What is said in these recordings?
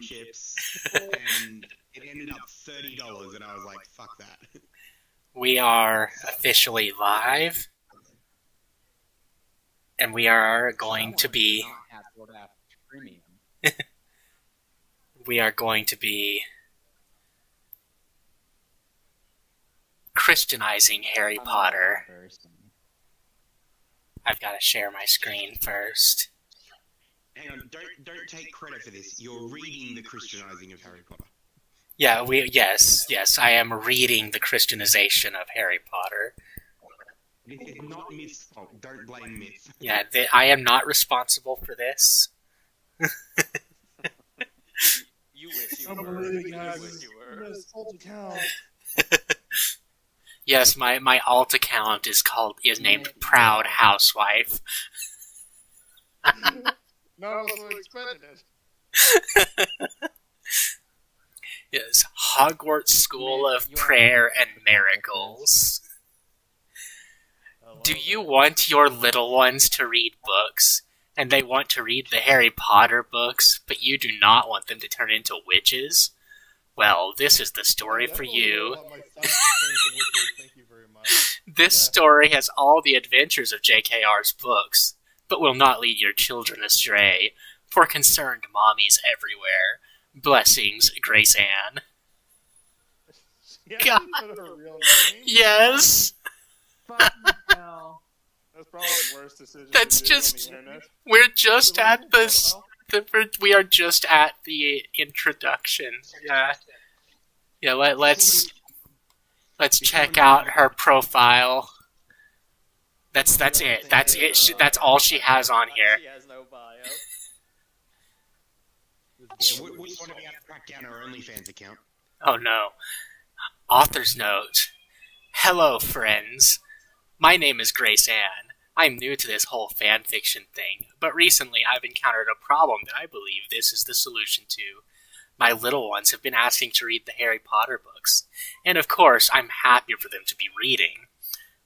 chips, and it ended up $30, and I was like, fuck that. We are officially live, and we are going to be... we are going to be Christianizing Harry Potter. I've got to share my screen first. Hang on, don't take credit for this. You're reading the Christianizing of Harry Potter. Yeah, yes, I am reading the Christianization of Harry Potter. This is not Myth's fault. Don't blame Myth. Yeah, I am not responsible for this. You wish you were. You wish you were. Yes, my alt account is named Proud Housewife. No, I wasn't expecting it. Yes, Hogwarts School of Prayer and Miracles. Do you want your little ones to read books, and they want to read the Harry Potter books, but you do not want them to turn into witches? Well, this is the story for you. This story has all the adventures of JKR's books, but will not lead your children astray. For concerned mommies everywhere. Blessings, Grace Ann. God. Yes. That's probably the worst decision. That's just. We're just at this. We are just at the introduction. Yeah. Yeah. Let's check out her profile. That's it. That's it. That's all she has on here. She has no bio. Yeah, we want to be able to track down her OnlyFans account. Oh no. Author's note. Hello, friends. My name is Grace Ann. I'm new to this whole fanfiction thing, but recently I've encountered a problem that I believe this is the solution to. My little ones have been asking to read the Harry Potter books, and of course I'm happy for them to be reading.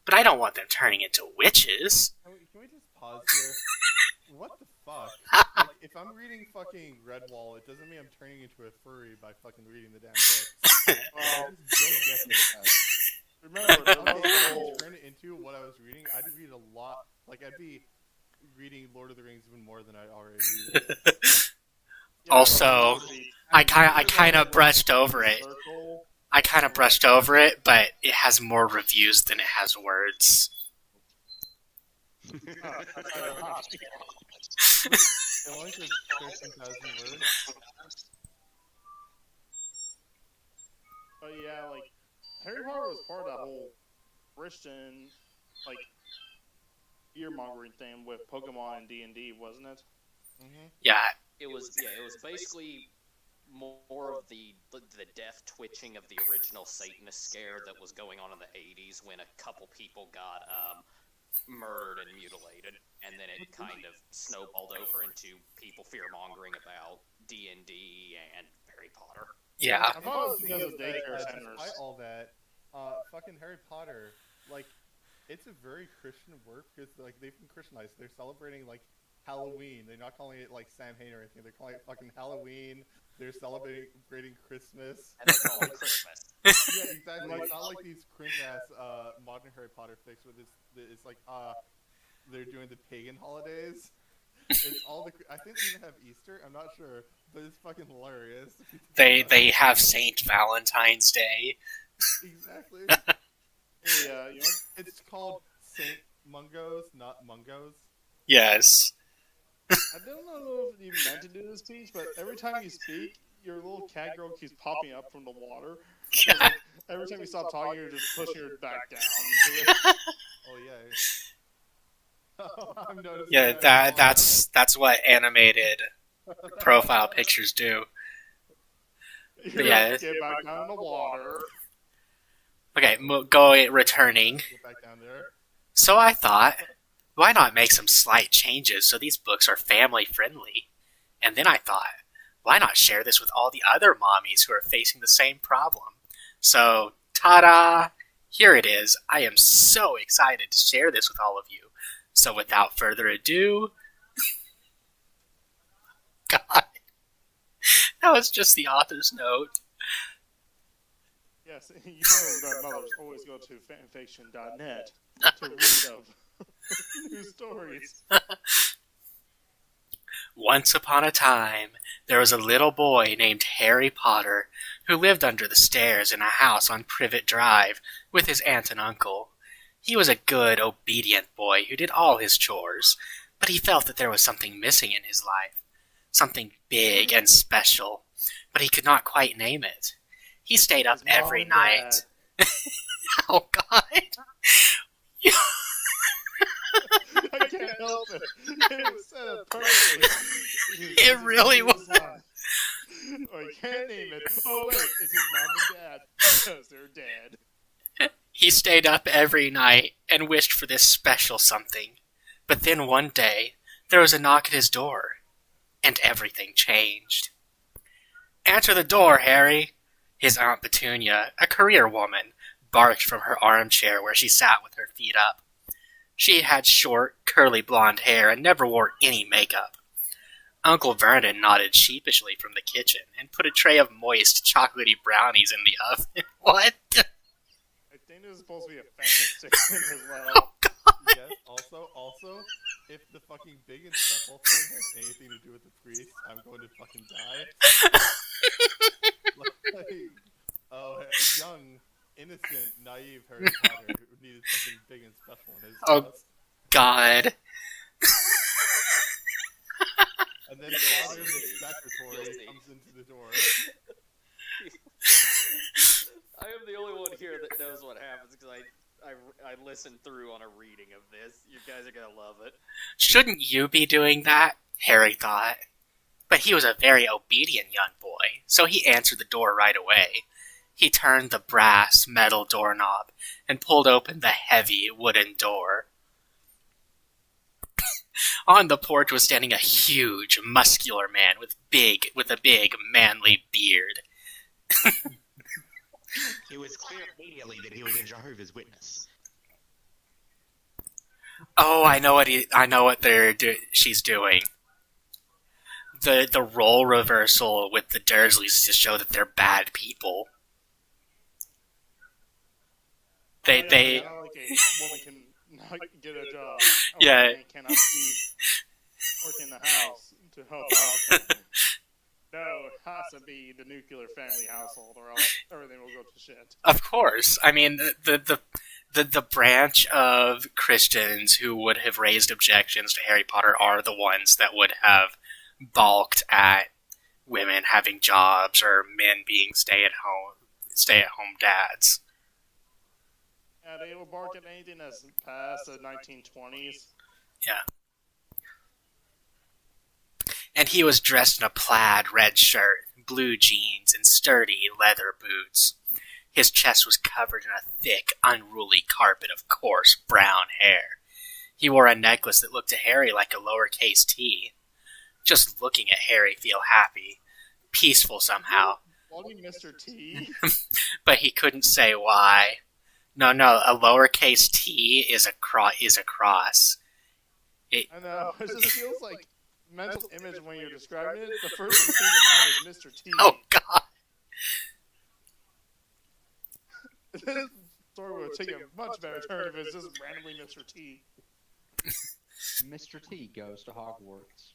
But I don't want them turning into witches. Can we just pause here? What the fuck? Like, if I'm reading fucking Redwall, it doesn't mean I'm turning into a furry by fucking reading the damn book. Remember, turn it into what I was reading. I'd read a lot. Like, I'd be reading Lord of the Rings even more than I already read. Also, I kind of brushed over it. But it has more reviews than it has words. But yeah, like, Harry Potter was part of that whole Christian, like, ear-mongering thing with Pokemon and D&D, wasn't it? Mm-hmm. Yeah. It was basically more of the death twitching of the original Satanist scare that was going on in the 80s when a couple people got murdered and mutilated, and then it kind of snowballed over into people fear-mongering about D&D and Harry Potter. Yeah. I thought it was because of daycare centers. Despite all that, fucking Harry Potter, like, it's a very Christian work because, like, they've been Christianized. They're celebrating, like, Halloween. They're not calling it, like, Samhain or anything. They're calling it fucking Halloween. They're celebrating Christmas. And they call it Christmas. Yeah, exactly. Like, not like these cringe-ass modern Harry Potter fics where it's like, they're doing the pagan holidays. It's all the... I think they even have Easter. I'm not sure. But it's fucking hilarious. They have Saint Valentine's Day. Exactly. Yeah, you know, it's called Saint Mungos, not Mungos. Yes. I don't know if you meant to do this speech, but every time you speak, your little cat girl keeps popping up from the water. Like, every time you stop talking, you're just pushing her back down. Oh yeah. Yeah, that's what animated profile pictures do. Yeah. Get back down in the water. Okay, returning. Get back down there. So I thought, why not make some slight changes so these books are family friendly? And then I thought, why not share this with all the other mommies who are facing the same problem? So, ta-da! Here it is. I am so excited to share this with all of you. So without further ado... God. That was just the author's note. Yes, you know that mothers always go to fanfiction.net to read of new stories. Once upon a time, there was a little boy named Harry Potter who lived under the stairs in a house on Privet Drive with his aunt and uncle. He was a good, obedient boy who did all his chores, but he felt that there was something missing in his life. Something big and special, but he could not quite name it. He stayed up every night. Oh, God. I can't help it. It was said it perfectly. It really was. Oh, I can't name it. Oh, wait, it's his mom and dad because they're dead. He stayed up every night and wished for this special something. But then one day, there was a knock at his door, and everything changed. "Answer the door, Harry," his Aunt Petunia, a career woman, barked from her armchair where she sat with her feet up. She had short, curly blonde hair and never wore any makeup. Uncle Vernon nodded sheepishly from the kitchen and put a tray of moist, chocolatey brownies in the oven. What? I think this is supposed to be a fanfic as well. Oh, God. Yes, also, if the fucking big and special thing has anything to do with the priest, I'm going to fucking die. A young, innocent, naive Harry Potter who needed something big and special in his house. God. And then Father McSacratory comes into the door. I am the only one here that knows what happens because I listened through on a reading of this. You guys are gonna love it. Shouldn't you be doing that? Harry thought. But he was a very obedient young boy, so he answered the door right away. He turned the brass metal doorknob and pulled open the heavy wooden door. On the porch was standing a huge, muscular man with a big, manly beard. It was clear immediately that he was a Jehovah's Witness. Oh, I know what she's doing. The role reversal with the Dursleys to show that they're bad people. They Like a woman can not get a job. Yeah. A man cannot be working in the house to help out the company. No, it has to be the nuclear family household, or else everything will go to shit. Of course. I mean, the branch of Christians who would have raised objections to Harry Potter are the ones that would have balked at women having jobs or men being stay-at-home dads. Yeah, they will bark at anything that's past the 1920s. Yeah. And he was dressed in a plaid red shirt, blue jeans, and sturdy leather boots. His chest was covered in a thick, unruly carpet of coarse brown hair. He wore a necklace that looked to Harry like a lowercase t. Just looking at Harry feel happy, peaceful somehow. Calling Mr. T? But he couldn't say why. No, a lowercase t is a cross. I know, it just feels like mental image when you're describing it. The first thing to mind is Mr. T. Oh, God. This story would take a much better turn if it's just randomly Mr. T. Mr. T goes to Hogwarts.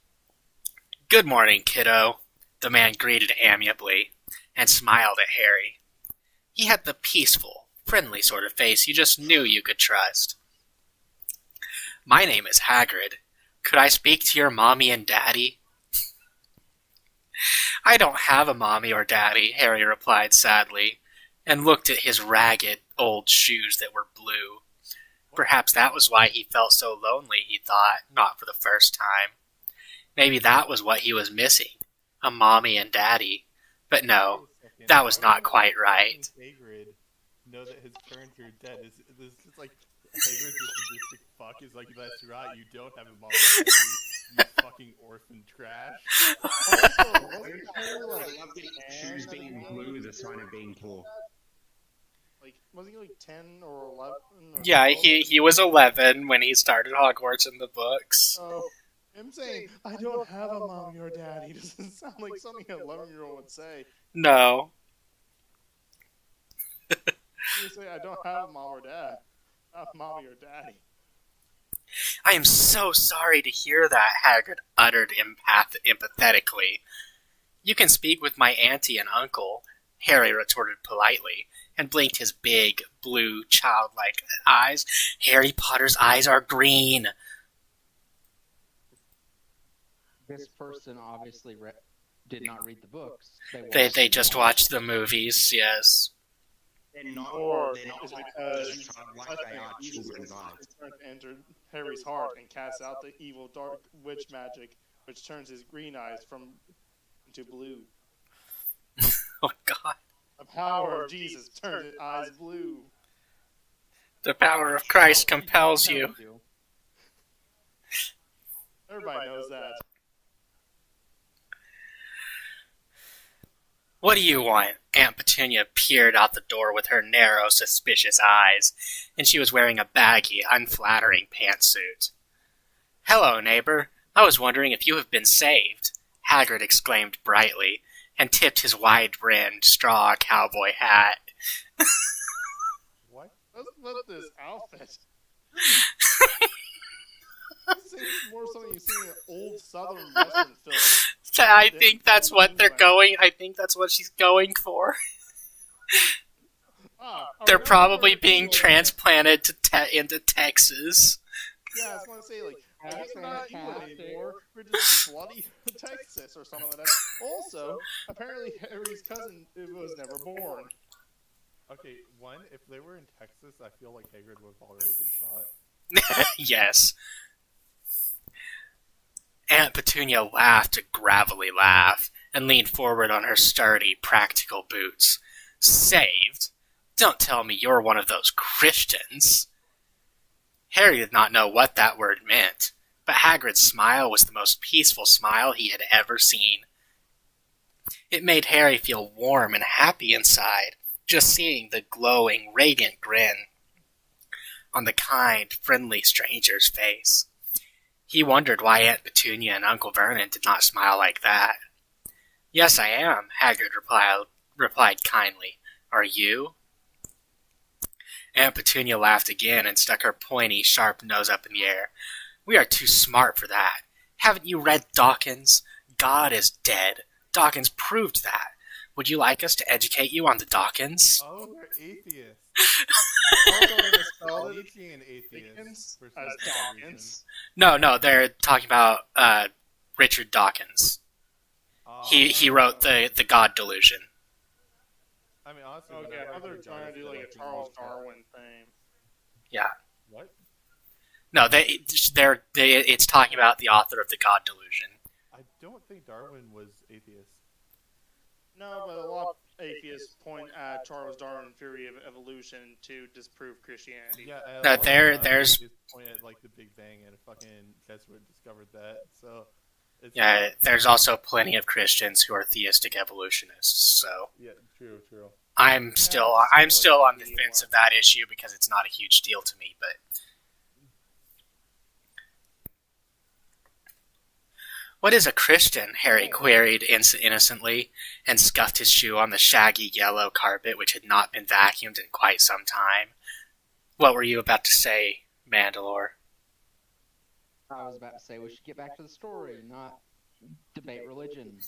Good morning, kiddo, the man greeted amiably, and smiled at Harry. He had the peaceful, friendly sort of face you just knew you could trust. My name is Hagrid. Could I speak to your mommy and daddy? I don't have a mommy or daddy, Harry replied sadly, and looked at his ragged, old shoes that were blue. Perhaps that was why he felt so lonely, he thought, not for the first time. Maybe that was what he was missing, a mommy and daddy. But no, that was not quite right. Hagrid know that his parents are dead. Is this just like Hagrid's a sadistic fuck? Is like, that's right, you don't have a mom and daddy, you fucking orphan trash. I love getting shoes being blue is a sign of being poor. Like, was he like 10 or 11? Or Yeah, 12? he was 11 when he started Hogwarts in the books. Oh, Him saying, I don't have a mommy or daddy doesn't sound like something an 11-year-old would say. No. You say, I don't have a mom or dad. Not mommy or daddy. I am so sorry to hear that, Hagrid uttered empathetically. You can speak with my auntie and uncle, Harry retorted politely, and blinked his big, blue, childlike eyes. Harry Potter's eyes are green. This person obviously did not read the books. They just watched the movies, yes. They're not It's as childlike, they are children's eyes. Entered Harry's heart and cast out the evil dark witch magic, which turns his green eyes into blue. Oh, God. The power of Jesus turns his eyes blue. The power of Christ compels you. Everybody knows that. What do you want? Aunt Petunia peered out the door with her narrow, suspicious eyes, and she was wearing a baggy, unflattering pantsuit. Hello, neighbor. I was wondering if you have been saved, Hagrid exclaimed brightly, and tipped his wide-brimmed straw cowboy hat. What? What's this outfit? This seems more something you see in an old Southern Western film. I think that's what they're going. I think that's what she's going for. They're probably being transplanted into Texas. Yeah, I was going to say, like, I guess we're not England anymore. We're just bloody Texas or something like that. Also, apparently Harry's cousin was never born. Okay, one, if they were in Texas, I feel like Hagrid would have already been shot. Yes. Aunt Petunia laughed a gravelly laugh and leaned forward on her sturdy, practical boots. Saved? Don't tell me you're one of those Christians. Harry did not know what that word meant, but Hagrid's smile was the most peaceful smile he had ever seen. It made Harry feel warm and happy inside, just seeing the glowing, radiant grin on the kind, friendly stranger's face. He wondered why Aunt Petunia and Uncle Vernon did not smile like that. Yes, I am, Hagrid replied kindly. Are you? Aunt Petunia laughed again and stuck her pointy, sharp nose up in the air. We are too smart for that. Haven't you read Dawkins? God is dead. Dawkins proved that. Would you like us to educate you on the Dawkins? Oh, they're atheists. Also, Nietzsche and atheists. For as some Dawkins. reason. No, they're talking about Richard Dawkins. He wrote the God Delusion. I mean, honestly, Okay, I thought they were trying to do like a Charles Darwin thing. Yeah. What? No, it's talking about the author of the God Delusion. I don't think Darwin was atheist. No, but a lot of atheists point at Charles Darwin's theory of evolution to disprove Christianity. Yeah, No, there's point at like the Big Bang and a fucking Jesuit discovered that. So it's yeah, there's also plenty of Christians who are theistic evolutionists. So yeah, true. I'm still on the fence of that issue because it's not a huge deal to me, but. What is a Christian? Harry queried innocently, and scuffed his shoe on the shaggy yellow carpet which had not been vacuumed in quite some time. What were you about to say, Mandalore? I was about to say we should get back to the story, not debate religion.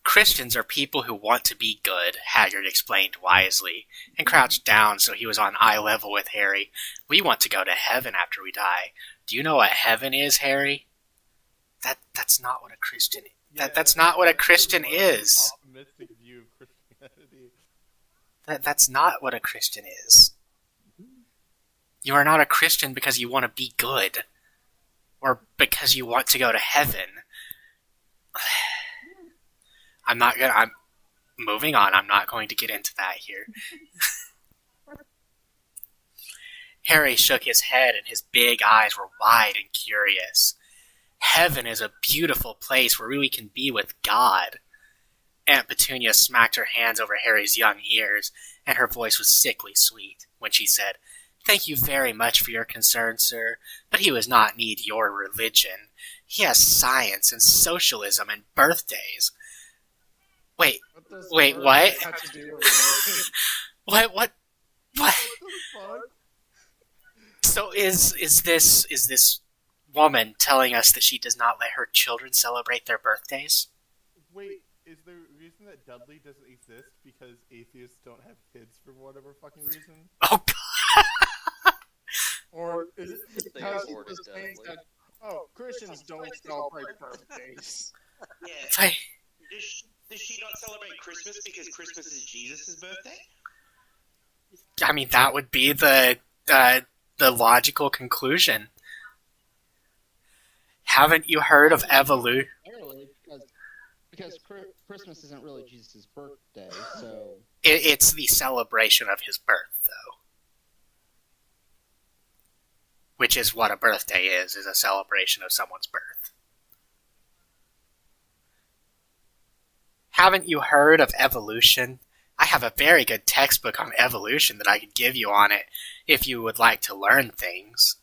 Christians are people who want to be good, Hagrid explained wisely, and crouched down so he was on eye level with Harry. We want to go to heaven after we die. Do you know what heaven is, Harry? That's not what a Christian is. Yeah, That's not what a Christian is. Optimistic view of Christianity. That's not what a Christian is. You are not a Christian because you want to be good. Or because you want to go to heaven. I'm moving on. I'm not going to get into that here. Harry shook his head and his big eyes were wide and curious. Heaven is a beautiful place where we can be with God. Aunt Petunia smacked her hands over Harry's young ears, and her voice was sickly sweet when she said, Thank you very much for your concern, sir, but he does not need your religion. He has science and socialism and birthdays. Wait, what? What? So is this woman telling us that she does not let her children celebrate their birthdays? Wait, is the reason that Dudley doesn't exist because atheists don't have kids for whatever fucking reason? Oh God. Or is it They because afford it, the things Dudley. that Christians don't celebrate birthdays? Yeah. Does she not celebrate Christmas because Christmas is Jesus' birthday? I mean, that would be the logical conclusion. Haven't you heard of evolution? Because Christmas isn't really Jesus' birthday, so... It's the celebration of his birth, though. Which is what a birthday is a celebration of someone's birth. Haven't you heard of evolution? I have a very good textbook on evolution that I could give you on it if you would like to learn things.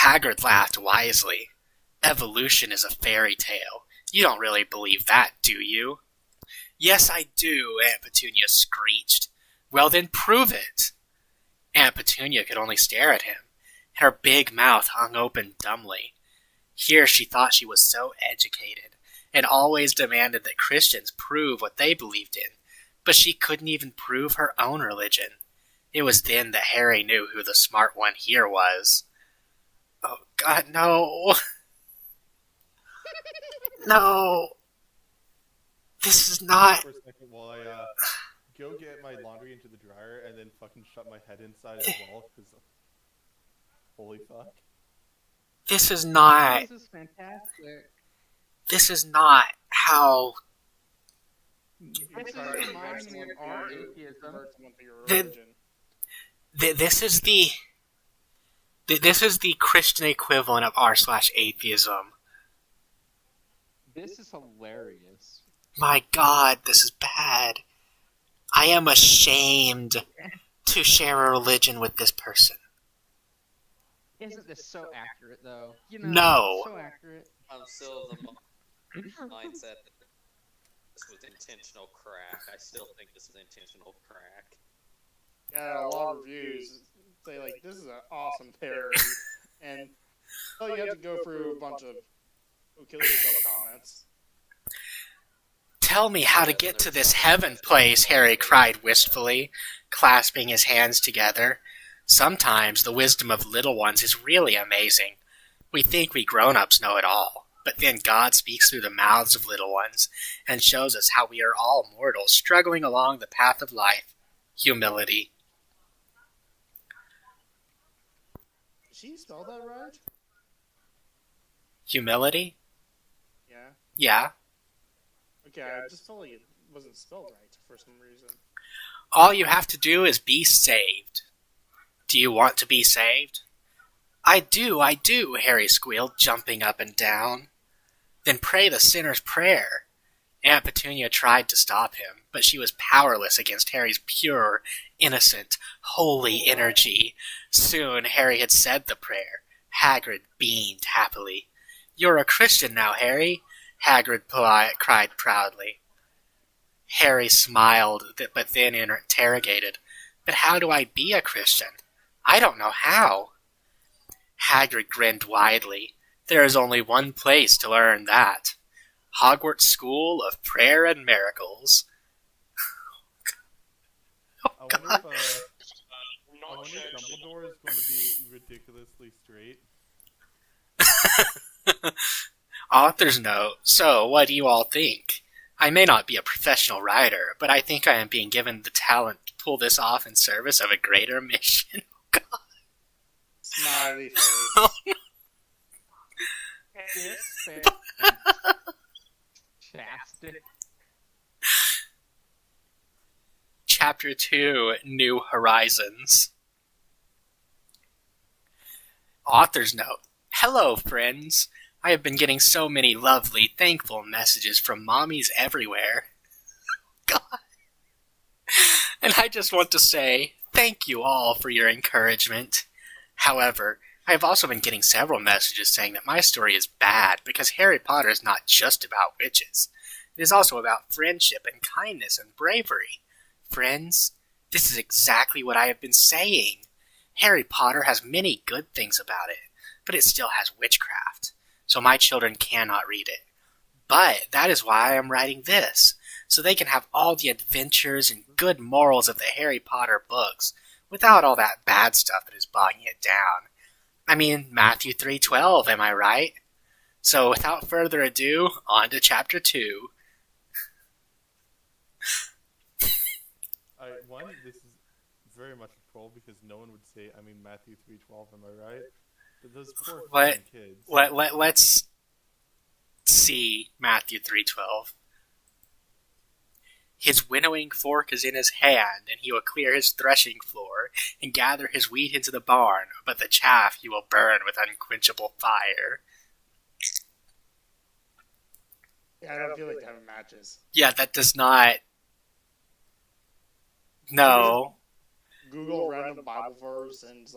Hagrid laughed wisely. Evolution is a fairy tale. You don't really believe that, do you? Yes, I do, Aunt Petunia screeched. Well, then prove it. Aunt Petunia could only stare at him. Her big mouth hung open dumbly. Here she thought she was so educated, and always demanded that Christians prove what they believed in, but she couldn't even prove her own religion. It was then that Harry knew who the smart one here was. Oh, God, no. No. This is not... For a second while I go get my laundry into the dryer and then fucking shut my head inside as well, because... Holy fuck. This is not... This is fantastic. This is not how... This is reminding me of our atheism. This is the... This is the Christian equivalent of r/atheism. This is hilarious. My God, this is bad. I am ashamed to share a religion with this person. Isn't this so accurate, though? You No. So accurate. I'm still of the mindset that this was intentional crack. I still think this is intentional crack. Yeah, a lot of reviews say like this is an awesome parody, and you have to go through a bunch of kill yourself comments. Tell me how to get to this heaven place, Harry cried wistfully, clasping his hands together. Sometimes the wisdom of little ones is really amazing. We think we grown-ups know it all, but then God speaks through the mouths of little ones and shows us how we are all mortals struggling along the path of life. Humility. Did she spell that right? Humility? Yeah. Yeah. Okay, I just felt like it wasn't spelled right for some reason. All you have to do is be saved. Do you want to be saved? I do, Harry squealed, jumping up and down. Then pray the sinner's prayer. Aunt Petunia tried to stop him, but she was powerless against Harry's pure, innocent, holy energy. Soon Harry had said the prayer. Hagrid beamed happily. You're a Christian now, Harry, Hagrid cried proudly. Harry smiled, but then interrogated, But how do I be a Christian? I don't know how. Hagrid grinned widely. There is only one place to learn that. Hogwarts School of Prayer and Miracles. I wonder if Dumbledore is going to be ridiculously straight. Author's note. So, what do you all think? I may not be a professional writer, but I think I am being given the talent to pull this off in service of a greater mission. God. Smiley face. Oh, Fantastic. Chapter 2, New Horizons. Author's note. Hello, friends. I have been getting so many lovely, thankful messages from mommies everywhere. God. And I just want to say Thank you all for your encouragement. However, I have also been getting several messages saying that my story is bad because Harry Potter is not just about witches. It is also about friendship and kindness and bravery. Friends, this is exactly what I have been saying. Harry Potter has many good things about it, but it still has witchcraft, so my children cannot read it. But that is why I am writing this, so they can have all the adventures and good morals of the Harry Potter books, without all that bad stuff that is bogging it down. I mean, Matthew 3:12, am I right? So without further ado, on to Chapter 2. This is very much a troll because no one would say, I mean, Matthew 3:12, am I right? But those poor fucking kids. Let's see Matthew 3:12. His winnowing fork is in his hand, and he will clear his threshing floor, and gather his wheat into the barn, but the chaff he will burn with unquenchable fire. Yeah, I don't feel like having matches. Yeah, that does not... No. Google random Bible verse and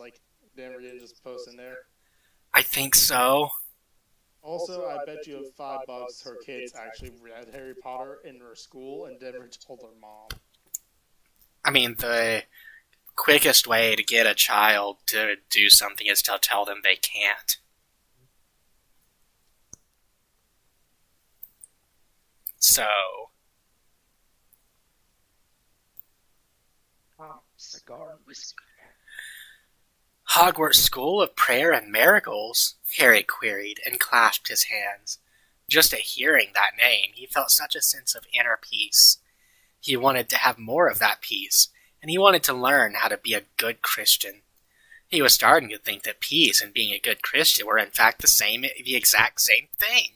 then just post in there. I think so. Also, I bet you $5 her kids actually read Harry Potter in her school and never told their mom. I mean, the quickest way to get a child to do something is to tell them they can't. So... Cigar whiskey. Hogwarts School of Prayer and Miracles? Harry queried and clasped his hands. Just at hearing that name, he felt such a sense of inner peace. He wanted to have more of that peace, and he wanted to learn how to be a good Christian. He was starting to think that peace and being a good Christian were in fact the exact same thing.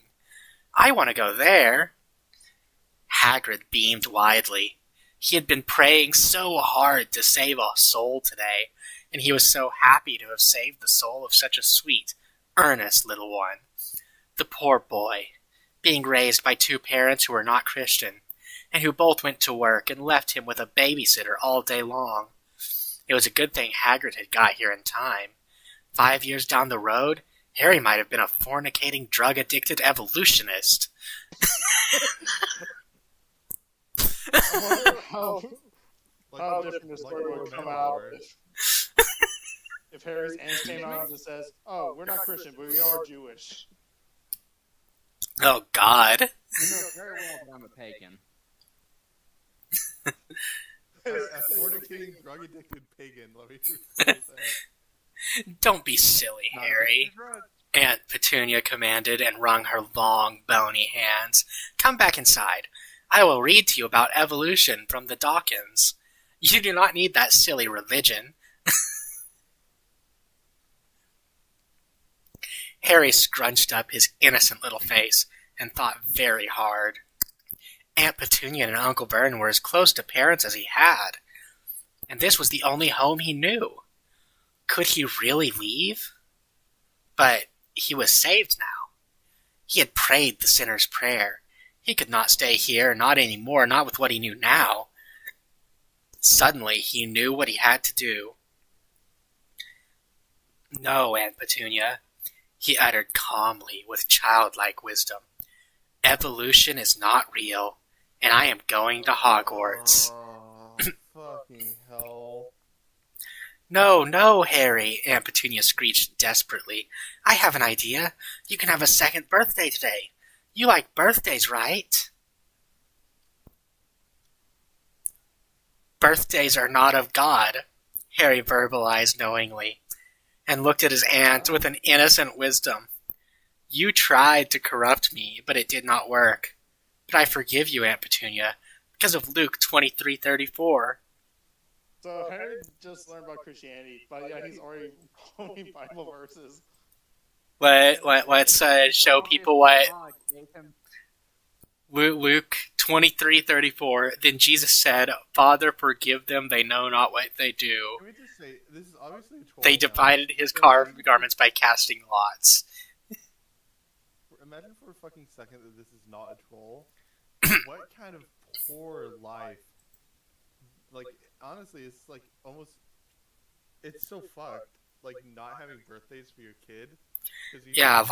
I want to go there. Hagrid beamed widely. He had been praying so hard to save a soul today, and he was so happy to have saved the soul of such a sweet, earnest little one. The poor boy, being raised by two parents who were not Christian, and who both went to work and left him with a babysitter all day long. It was a good thing Hagrid had got here in time. 5 years down the road, Harry might have been a fornicating, drug-addicted evolutionist. I wonder how different the story would come out if Harry's aunt came out and says, "Oh, we're not Christian, but we are Jewish." Oh, God. You know very well that I'm a pagan. A fornicating, drug-addicted pagan, let me rephrase that. Don't be silly, Harry. Aunt Petunia commanded and wrung her long, bony hands. Come back inside. I will read to you about evolution from the Dawkins. You do not need that silly religion. Harry scrunched up his innocent little face and thought very hard. Aunt Petunia and Uncle Vernon were as close to parents as he had, and this was the only home he knew. Could he really leave? But he was saved now. He had prayed the sinner's prayer. He could not stay here, not anymore, not with what he knew now. Suddenly, he knew what he had to do. No, Aunt Petunia, he uttered calmly with childlike wisdom. Evolution is not real, and I am going to Hogwarts. Fucking hell. No, no, Harry, Aunt Petunia screeched desperately. I have an idea. You can have a second birthday today. You like birthdays, right? Birthdays are not of God, Harry verbalized knowingly, and looked at his aunt with an innocent wisdom. You tried to corrupt me, but it did not work. But I forgive you, Aunt Petunia, because of Luke 23:34. So Harry just learned about Christianity, but yeah, he's already quoting Bible verses. Let's show people what Luke 23:34. Then Jesus said, "Father, forgive them; they know not what they do." Can we just say, this is obviously a troll. They divided his garments by casting lots. Imagine for a fucking second that this is not a troll. What kind of poor life? Like, honestly, it's like almost it's so fucked. Like not having birthdays for your kid. Yeah,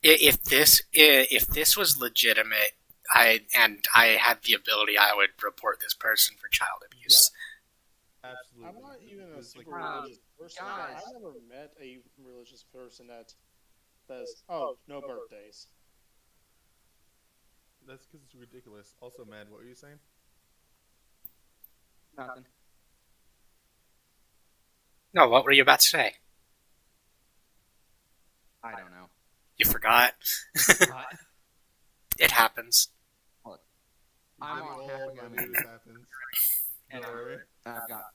if this was legitimate, I had the ability, I would report this person for child abuse. Absolutely. I'm not even a super like, religious person. guys. I've never met a religious person that says, "Oh, no birthdays." That's because it's ridiculous. Also, Mad, what were you saying? Nothing. No, what were you about to say? I don't know. You forgot? It happens. I'm We on all half a know gun. this happens. And Don't worry. I've got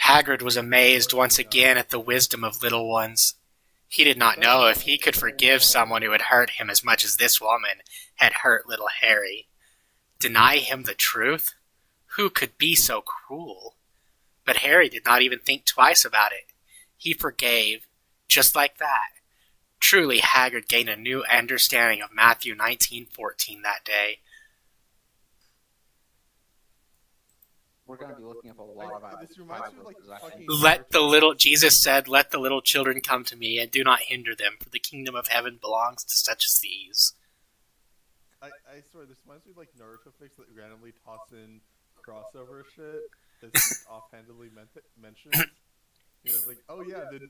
Hagrid was amazed once again at the wisdom of little ones. He did not know if he could forgive someone who had hurt him as much as this woman had hurt little Harry. Deny him the truth? Who could be so cruel? But Harry did not even think twice about it. He forgave, just like that. Truly, Hagrid gained a new understanding of Matthew 19:14 that day. We're going to be looking up a lot of This reminds me of like fucking. Jesus said, "Let the little children come to me, and do not hinder them, for the kingdom of heaven belongs to such as these." I swear, this reminds me of like Naruto fics that randomly toss in crossover shit that's offhandedly mentioned. You know, it's like, oh yeah, the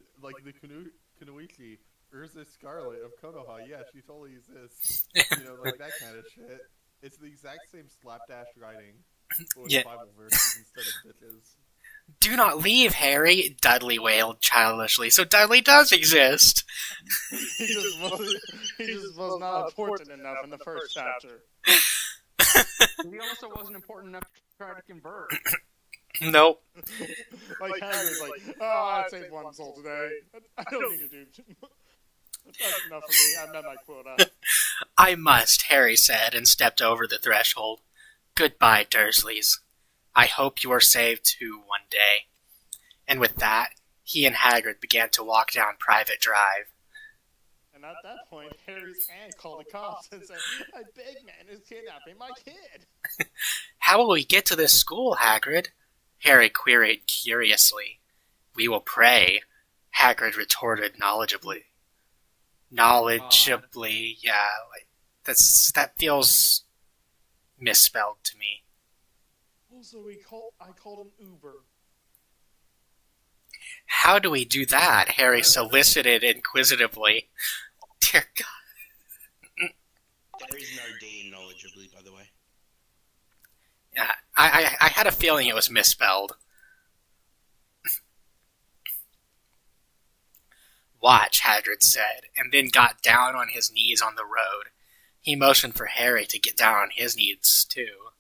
Kunoichi, Urza Scarlet of Konoha, yeah, she totally exists. You know, like that kind of shit. It's the exact same slapdash writing, but with Bible verses instead of bitches. "Do not leave, Harry," Dudley wailed childishly. So Dudley does exist. He just was not important enough in the first chapter. He also wasn't important enough to try to convert. Nope. Like Hagrid's like, oh, I saved one soul today. I don't need to do. That's enough for me. I've met my quota. "I must," Harry said, and stepped over the threshold. "Goodbye, Dursleys. I hope you are saved too one day." And with that, he and Hagrid began to walk down Private Drive. And at that point, Harry's aunt called the cops and said, "A big man is kidnapping my kid." "How will we get to this school, Hagrid?" Harry queried curiously. "We will pray," Hagrid retorted knowledgeably. Yeah, like that feels misspelled to me. Also, I called an Uber. "How do we do that?" Harry solicited inquisitively. Dear God. There is no D in knowledgeably, by the way. Yeah, I had a feeling it was misspelled. "Watch," Hagrid said, and then got down on his knees on the road. He motioned for Harry to get down on his knees, too.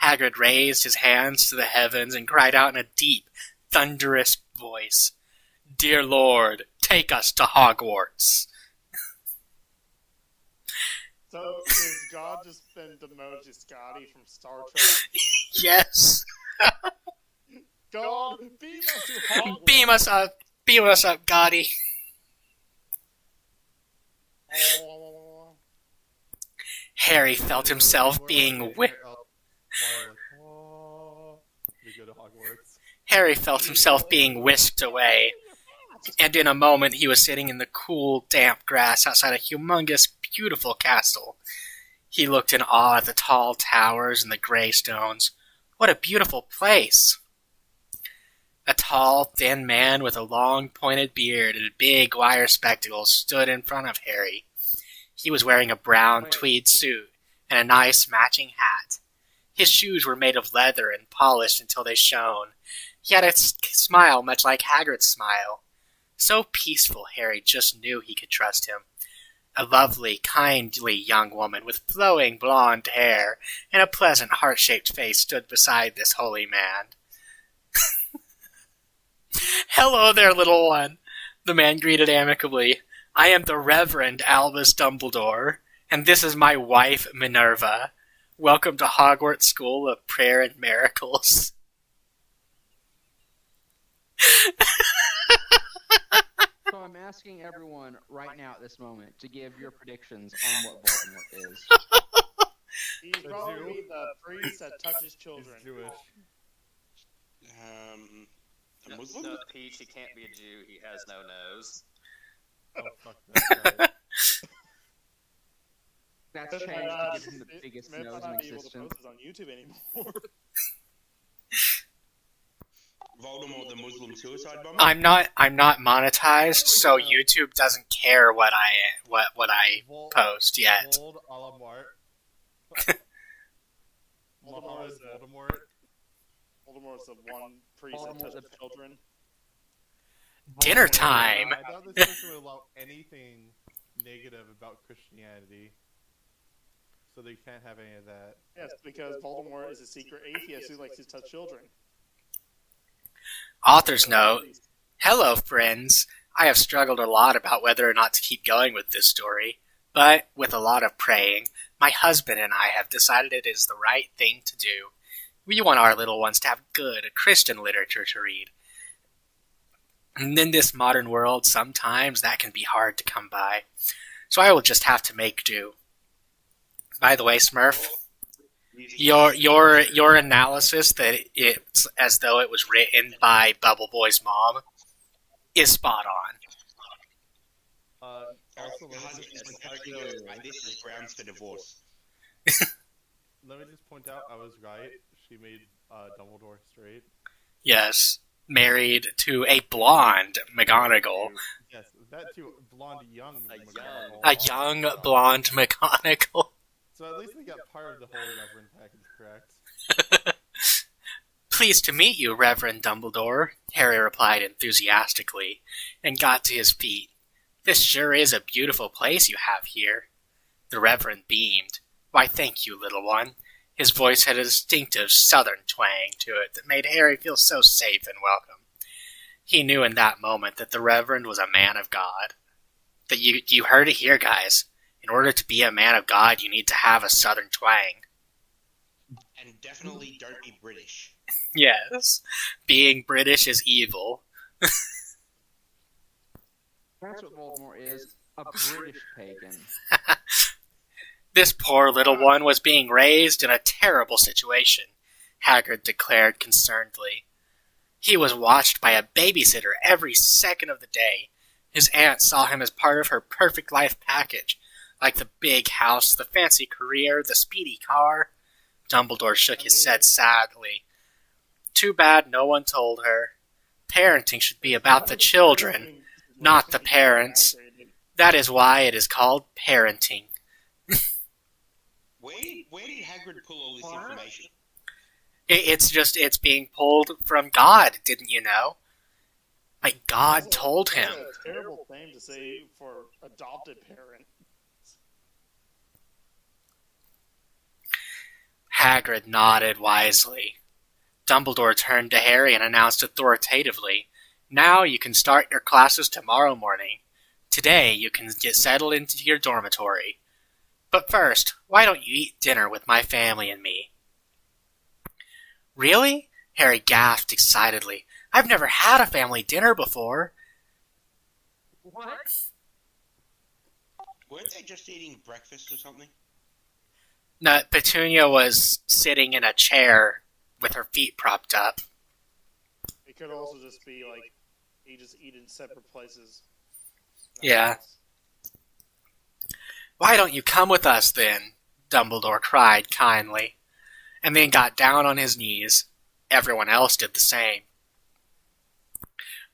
Hagrid raised his hands to the heavens and cried out in a deep, thunderous voice, "Dear Lord, take us to Hogwarts." So, is God just been demoted Scotty from Star Trek? Yes. God, beam us to Hogwarts! Beam us up, Gotti. Harry felt himself being whisked away, and in a moment he was sitting in the cool, damp grass outside a humongous, beautiful castle. He looked in awe at the tall towers and the grey stones. What a beautiful place! A tall, thin man with a long, pointed beard and big wire spectacles stood in front of Harry. He was wearing a brown tweed suit and a nice matching hat. His shoes were made of leather and polished until they shone. He had a smile much like Hagrid's smile. So peaceful, Harry just knew he could trust him. A lovely, kindly young woman with flowing blonde hair and a pleasant heart-shaped face stood beside this holy man. "Hello there, little one," the man greeted amicably. "I am the Reverend Albus Dumbledore, and this is my wife, Minerva. Welcome to Hogwarts School of Prayer and Miracles." So I'm asking everyone right now at this moment to give your predictions on what Voldemort is. He's probably the priest that touches children. He's Jewish. A Muslim? No, Peach, he can't be a Jew. He has no nose. Oh fuck, that's right. That's Might changed not- to give him the biggest might nose not in be able to existence. post this on YouTube anymore. Voldemort, the Muslim suicide bomber? I'm not monetized, so YouTube doesn't care what I post yet. Vold a la Mart. Voldemort is Voldemort. Voldemort's the one priest that Voldemort touches children. Dinner Voldemort. time. I doubt this person would allow anything negative about Christianity, so they can't have any of that. Yes, because Voldemort is a secret atheist who likes to touch children. Author's note. Hello, friends. I have struggled a lot about whether or not to keep going with this story, but with a lot of praying, my husband and I have decided it is the right thing to do. We want our little ones to have good Christian literature to read. And in this modern world, sometimes that can be hard to come by. So I will just have to make do. By the way, Smurf, your analysis that it's as though it was written by Bubble Boy's mom is spot on. Also, This is grounds for divorce. let me just point out, I was right. She made Dumbledore straight. Yes, married to a blonde McGonagall. Yes, that too. Blonde, young McGonagall. A young blonde McGonagall. So at least they got part of the Holy Reverend package correct. Pleased to meet you, Reverend Dumbledore, Harry replied enthusiastically, and got to his feet. This sure is a beautiful place you have here. The Reverend beamed. Why, thank you, little one. His voice had a distinctive southern twang to it that made Harry feel so safe and welcome. He knew in that moment that the Reverend was a man of God. That you heard it here, guys. In order to be a man of God, you need to have a southern twang. And definitely don't be British. Yes, being British is evil. That's what Voldemort is, a British pagan. This poor little one was being raised in a terrible situation, Hagrid declared concernedly. He was watched by a babysitter every second of the day. His aunt saw him as part of her perfect life package, like the big house, the fancy career, the speedy car. Dumbledore shook his head sadly. Too bad no one told her. Parenting should be about the children, not the parents. That is why it is called parenting. Where did Hagrid pull all this information? It's being pulled from God, didn't you know? Like, God told him. That's a terrible thing to say for adopted parents. Hagrid nodded wisely. Dumbledore turned to Harry and announced authoritatively, "Now you can start your classes tomorrow morning. Today you can get settled into your dormitory. But first, why don't you eat dinner with my family and me?" "Really?" Harry gasped excitedly. "I've never had a family dinner before." What? Weren't they just eating breakfast or something? No, Petunia was sitting in a chair with her feet propped up. It could also just be like you just eat in separate places. Yeah. "Why don't you come with us, then?" Dumbledore cried kindly, and then got down on his knees. Everyone else did the same.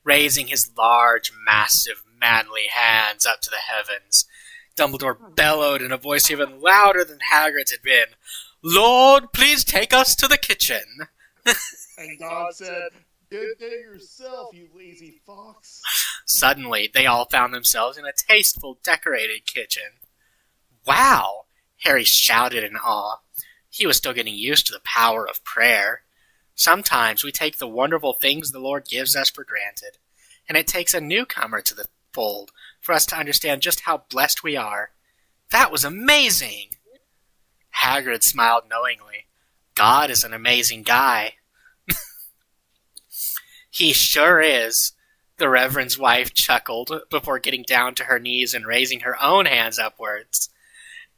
Raising his large, massive, manly hands up to the heavens, Dumbledore bellowed in a voice even louder than Hagrid's had been, "Lord, please take us to the kitchen." And God said, "Get there yourself, you lazy fox." Suddenly, they all found themselves in a tasteful, decorated kitchen. "Wow!" Harry shouted in awe. He was still getting used to the power of prayer. Sometimes we take the wonderful things the Lord gives us for granted, and it takes a newcomer to the fold for us to understand just how blessed we are. That was amazing! Hagrid smiled knowingly. God is an amazing guy. He sure is. The Reverend's wife chuckled before getting down to her knees and raising her own hands upwards.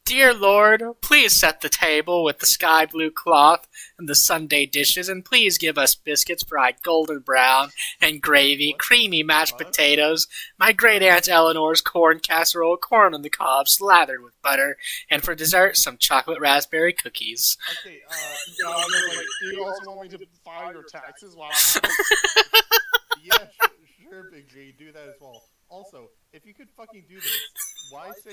Dear Lord, please set the table with the sky blue cloth and the Sunday dishes, and please give us biscuits fried golden brown, and gravy, creamy mashed potatoes, my great Aunt Eleanor's corn casserole, corn on the cob, slathered with butter, and for dessert, some chocolate raspberry cookies. Okay, do you also want me to file your taxes? Wow. yeah, sure, Big G, do that as well. Also, if you could fucking do this, why say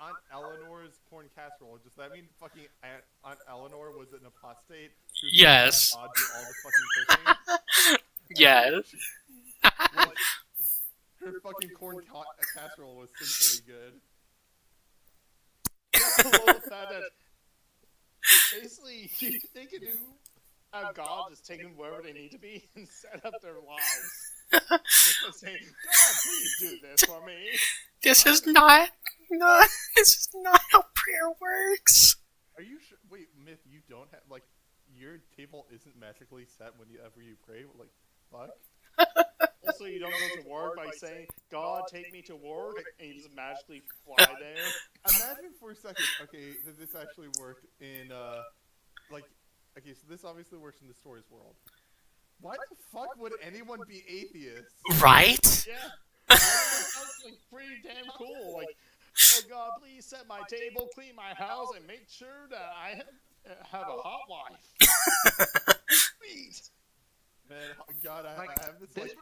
Aunt Eleanor's corn casserole? Does that mean fucking Aunt Eleanor was an apostate? Yes. God do all the fucking cooking? Yes. Like, her fucking corn casserole was simply good. I love the fact that basically they can have God just take them wherever they need to be and set up their lives. Just saying, God, please do this for me. This is not how prayer works. Are you sure? Wait, Myth, you don't have, like, your table isn't magically set whenever you pray? Like, fuck? Also, you don't go to work by saying, God, take me to work, and you just magically fly there. Imagine for a second, okay, that this actually worked in, okay, so this obviously works in the stories world. Why the fuck would anyone be atheist? Right? Yeah. That sounds like pretty damn cool. Like, oh God, please set my table, clean my house, and make sure that I have a hot wife. Sweet. Man, God, I have this, like,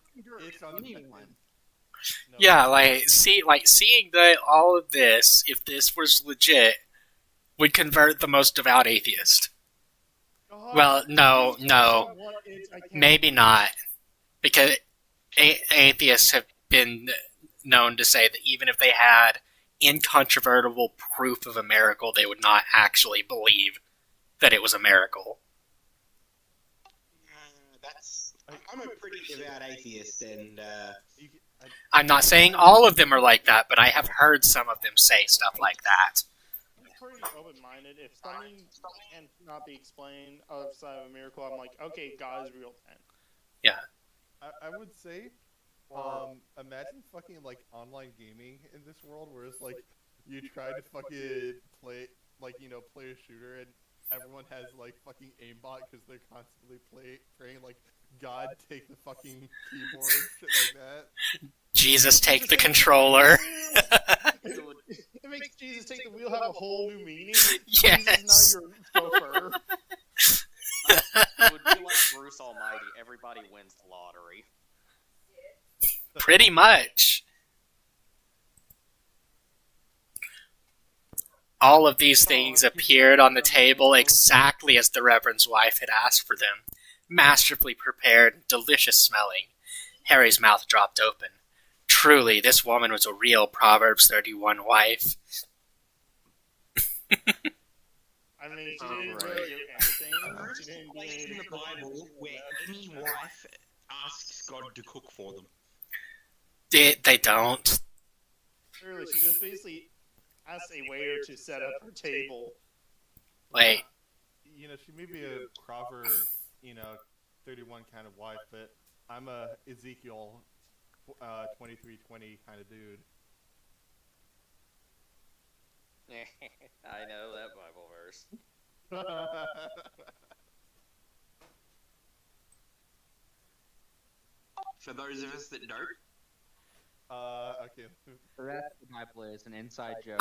itch on anyone. No. Yeah, seeing all of this, if this was legit, would convert the most devout atheist. God, Well, no, what is- I can't- maybe not, because atheists have been known to say that even if they had incontrovertible proof of a miracle, they would not actually believe that it was a miracle. I'm a pretty devout atheist, and I'm not saying all of them are like that, but I have heard some of them say stuff like that. I'm pretty open-minded. If something cannot be explained outside of a miracle, I'm like, okay, God is real then. Yeah. I would say, imagine fucking, like, online gaming in this world where it's like, you try to fucking play, like, play a shooter and everyone has, like, fucking aimbot because they're constantly praying, like, God, take the fucking keyboard, shit like that. Jesus, take the controller. It makes Jesus take the wheel have a whole new meaning. Yes. Jesus is now your chauffeur. It would be like Bruce Almighty. Everybody wins the lottery. Pretty much. All of these things appeared on the table exactly as the Reverend's wife had asked for them. Masterfully prepared, delicious smelling. Harry's mouth dropped open. Truly, this woman was a real Proverbs 31 wife. I mean, she didn't really do anything. She didn't do place in anything. the Bible where any wife asks God to cook for them. They don't. Really, she just basically asked a waiter to set up her table. Wait. She may be a Proverbs, 31 kind of wife, but I'm a Ezekiel 23:20 kind of dude. I know that Bible verse. For those of us that don't, Okay. The rest of the Bible is an inside joke.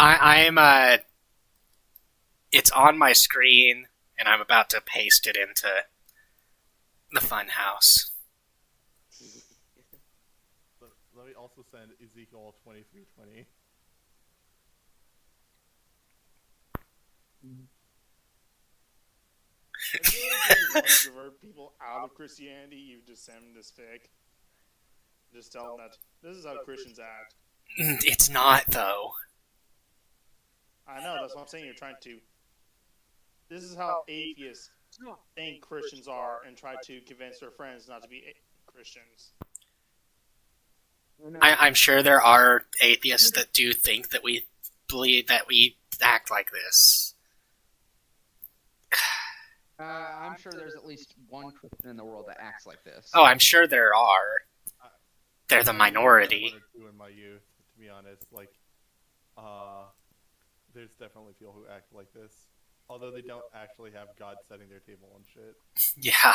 It's on my screen, and I'm about to paste it into the fun house. Let me also send Ezekiel 23:20. I feel like if you want to divert people out of Christianity, you just send them this fic. Just tell them that this is how Christians act. It's not, though. I know, that's what I'm saying. You're trying to. This is how atheists think Christians are and try to convince their friends not to be Christians. I'm sure there are atheists that do think that we believe that we act like this. I'm sure there's at least one Christian in the world that acts like this. Oh, I'm sure there are. They're the minority. I wanted to in my youth, to be honest. Like, there's definitely people who act like this. Although they don't actually have God setting their table and shit. Yeah.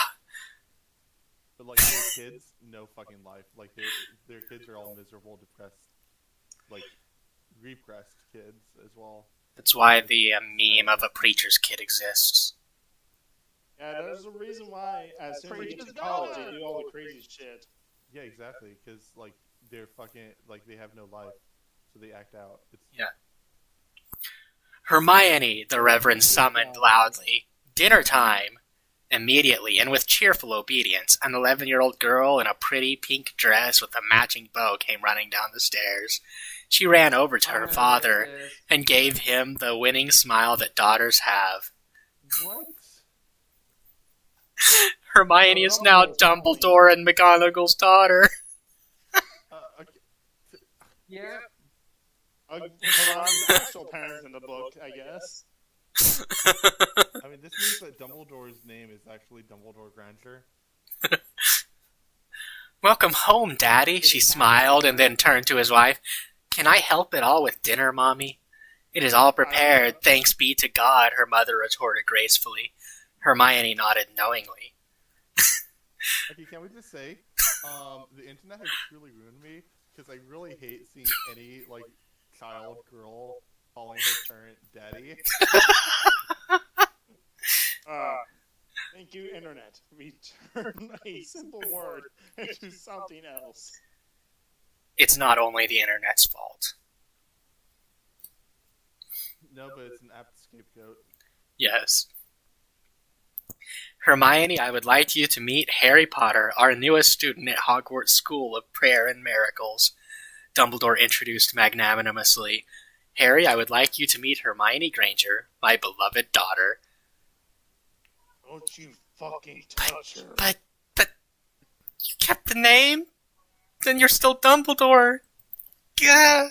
But like their kids, no fucking life. Like their kids are all miserable, depressed, like repressed kids as well. That's why the meme of a preacher's kid exists. Yeah, there's a reason why as soon as they get to college, they do all the crazy shit. Yeah, exactly. Because like they're fucking like they have no life, so they act out. Yeah. Hermione, the Reverend summoned loudly. Dinner time! Immediately, and with cheerful obedience, an 11-year-old girl in a pretty pink dress with a matching bow came running down the stairs. She ran over to her father and gave him the winning smile that daughters have. What? Hermione is now Dumbledore and McGonagall's daughter. Okay. Yeah. Hermione's actual parents in the book, I guess. I mean, this means that Dumbledore's name is actually Dumbledore Granger. Welcome home, Daddy, she smiled and then turned to his wife. Can I help at all with dinner, Mommy? It is all prepared, thanks be to God, her mother retorted gracefully. Hermione nodded knowingly. Okay, can we just say, the internet has truly ruined me, because I really hate seeing any, like, child girl calling her parent daddy. Thank you, internet. Return a simple word into something else. It's not only the internet's fault. No, but it's an apt scapegoat. Yes. Hermione, I would like you to meet Harry Potter, our newest student at Hogwarts School of Prayer and Miracles. Dumbledore introduced magnanimously. Harry, I would like you to meet Hermione Granger, my beloved daughter. Don't you fucking touch her. But, you kept the name? Then you're still Dumbledore. Gah!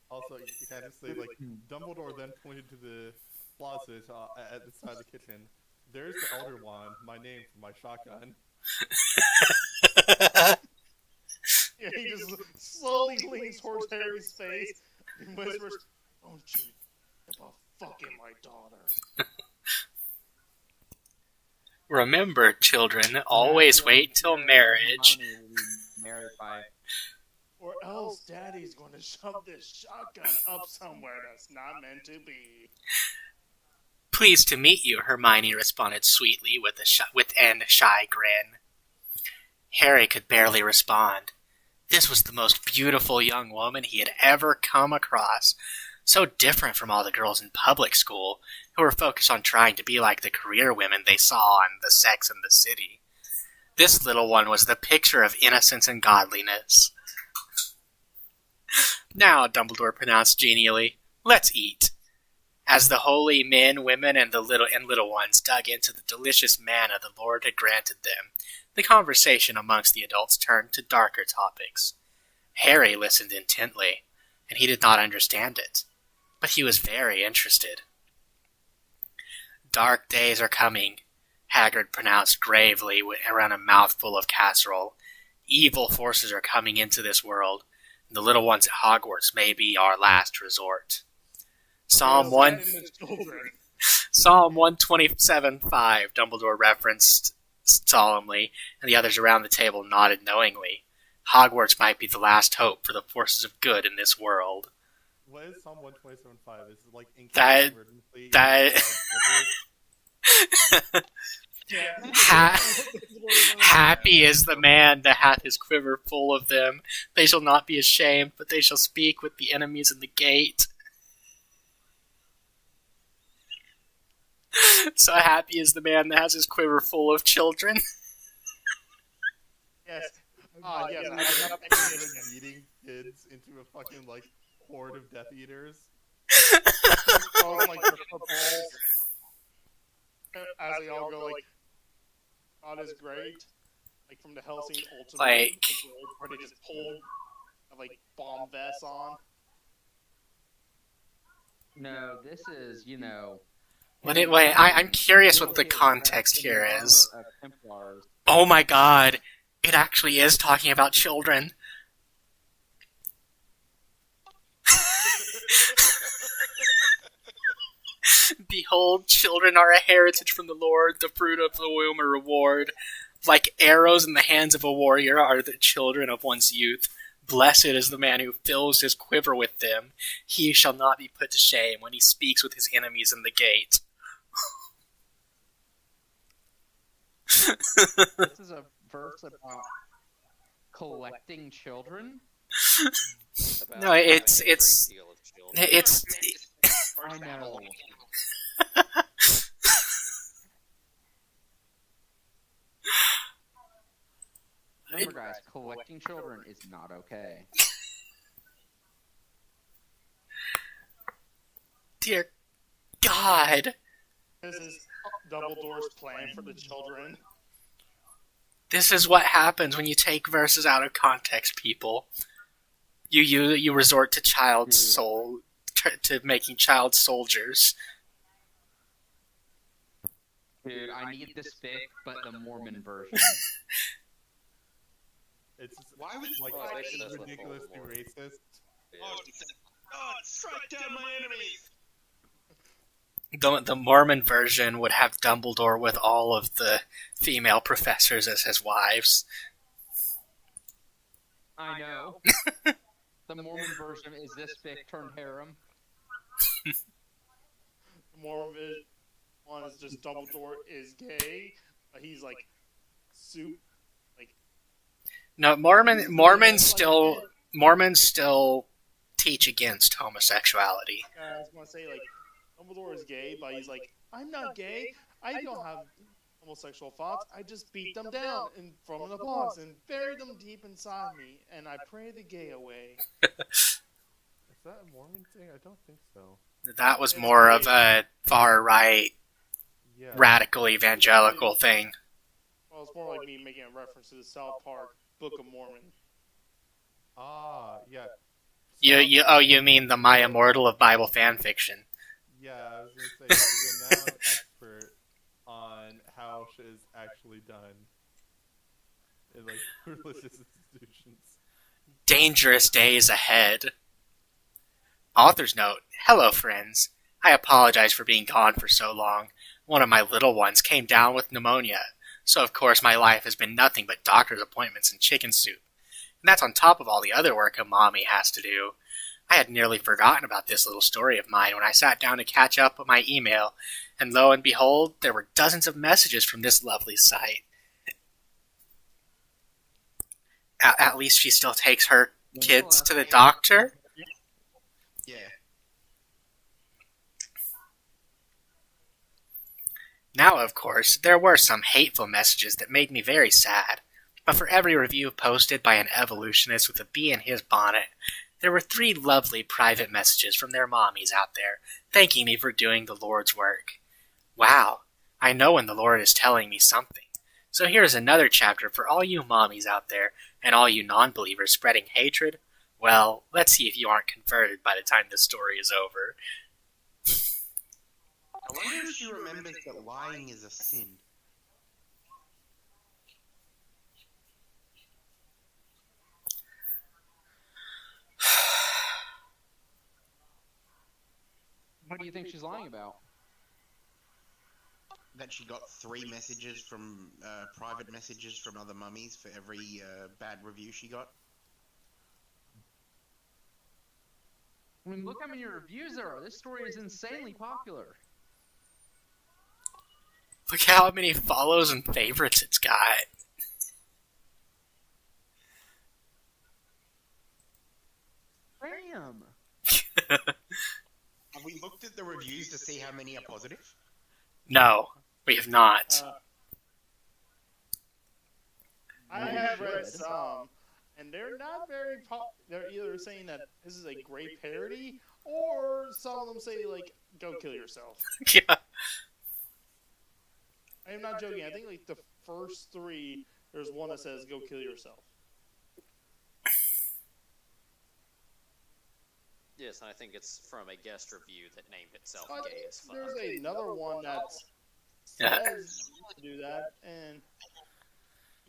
Also, you can just say, like, Dumbledore then pointed to the closet at the side of the kitchen. There's the Elder Wand, my name for my shotgun. Yeah, he just slowly leans towards Harry's face and whispers, "Don't you ever fucking my daughter." Remember, children, always wait till marriage. Or else Daddy's going to shove this shotgun up somewhere that's not meant to be. Pleased to meet you, Hermione responded sweetly with an shy grin. Harry could barely respond. This was the most beautiful young woman he had ever come across, so different from all the girls in public school, who were focused on trying to be like the career women they saw on The Sex and the City. This little one was the picture of innocence and godliness. Now, Dumbledore pronounced genially, let's eat. As the holy men, women, and little ones dug into the delicious manna the Lord had granted them, the conversation amongst the adults turned to darker topics. Harry listened intently, and he did not understand it, but he was very interested. Dark days are coming, Hagrid pronounced gravely around a mouthful of casserole. Evil forces are coming into this world, and the little ones at Hogwarts may be our last resort. Psalm 127:5, Dumbledore referenced solemnly, and the others around the table nodded knowingly. Hogwarts might be the last hope for the forces of good in this world. What is Psalm 127:5? Is it like Happy is the man that hath his quiver full of them. They shall not be ashamed, but they shall speak with the enemies in the gate. So happy is the man that has his quiver full of children. Yes. Yes, I'm eating kids into a fucking, like, horde of Death Eaters. Like, as they all go, like, God is great. Like, from the Helsing Ultimate. Like, where they just pull, like, bomb vests on. No, this is, I'm curious what the context here is. Oh my god, it actually is talking about children. Behold, children are a heritage from the Lord, the fruit of the womb a reward. Like arrows in the hands of a warrior are the children of one's youth. Blessed is the man who fills his quiver with them. He shall not be put to shame when he speaks with his enemies in the gate. This is a verse about collecting children. About No, having it's a great it's deal of children. it's I know. Remember, guys, collecting children is not okay. dear God. This is Dumbledore's plan for the children. This is what happens when you take verses out of context, people. You resort to child soul to making child soldiers. Dude, I need this fic, but the Mormon version. It's Why would like Well, it's that's what ridiculously Voldemort- racist. Oh, he said, "God, strike down my enemies." The Mormon version would have Dumbledore with all of the female professors as his wives. I know. The Mormon version is this fic turned harem. More of it one is just Dumbledore is gay. He's like soup. No, Mormons still teach against homosexuality. I was gonna say like Dumbledore is gay, but he's like, I'm not gay. I don't have homosexual thoughts. I just beat them down from the box and bury them deep inside me, and I pray the gay away. Is that a Mormon thing? I don't think so. That was more of a far-right, Yeah. radical evangelical thing. Well, it's more like me making a reference to the South Park Book of Mormon. Ah, yeah. You mean the My Immortal of Bible fan fiction? Yeah, I was gonna say you're now an expert on how shit is actually done in like religious institutions. Dangerous days ahead. Author's note. Hello, friends. I apologize for being gone for so long. One of my little ones came down with pneumonia, so of course my life has been nothing but doctor's appointments and chicken soup. And that's on top of all the other work a mommy has to do. I had nearly forgotten about this little story of mine when I sat down to catch up on my email, and lo and behold, there were dozens of messages from this lovely site. At least she still takes her kids to the doctor? Yeah. Now, of course, there were some hateful messages that made me very sad, but for every review posted by an evolutionist with a bee in his bonnet, there were 3 lovely private messages from their mommies out there, thanking me for doing the Lord's work. Wow, I know when the Lord is telling me something. So here's another chapter for all you mommies out there, and all you non-believers spreading hatred. Well, let's see if you aren't converted by the time this story is over. I wonder if she remembers that lying is a sin. What do you think she's lying about? That she got 3 messages from private messages from other mummies for every bad review she got. I mean, look how many reviews there are. This story is insanely popular. Look how many follows and favorites it's got. Damn. Have we looked at the reviews to see how many are positive? No, we have not. I have read some, and they're not very they're either saying that this is a great parody, or some of them say, like, go kill yourself. Yeah. I am not joking. I think, like, the first 3, there's one that says, go kill yourself. Yes, and I think it's from a guest review that named itself But gay as fuck. there's another one that Yeah. says to do that, and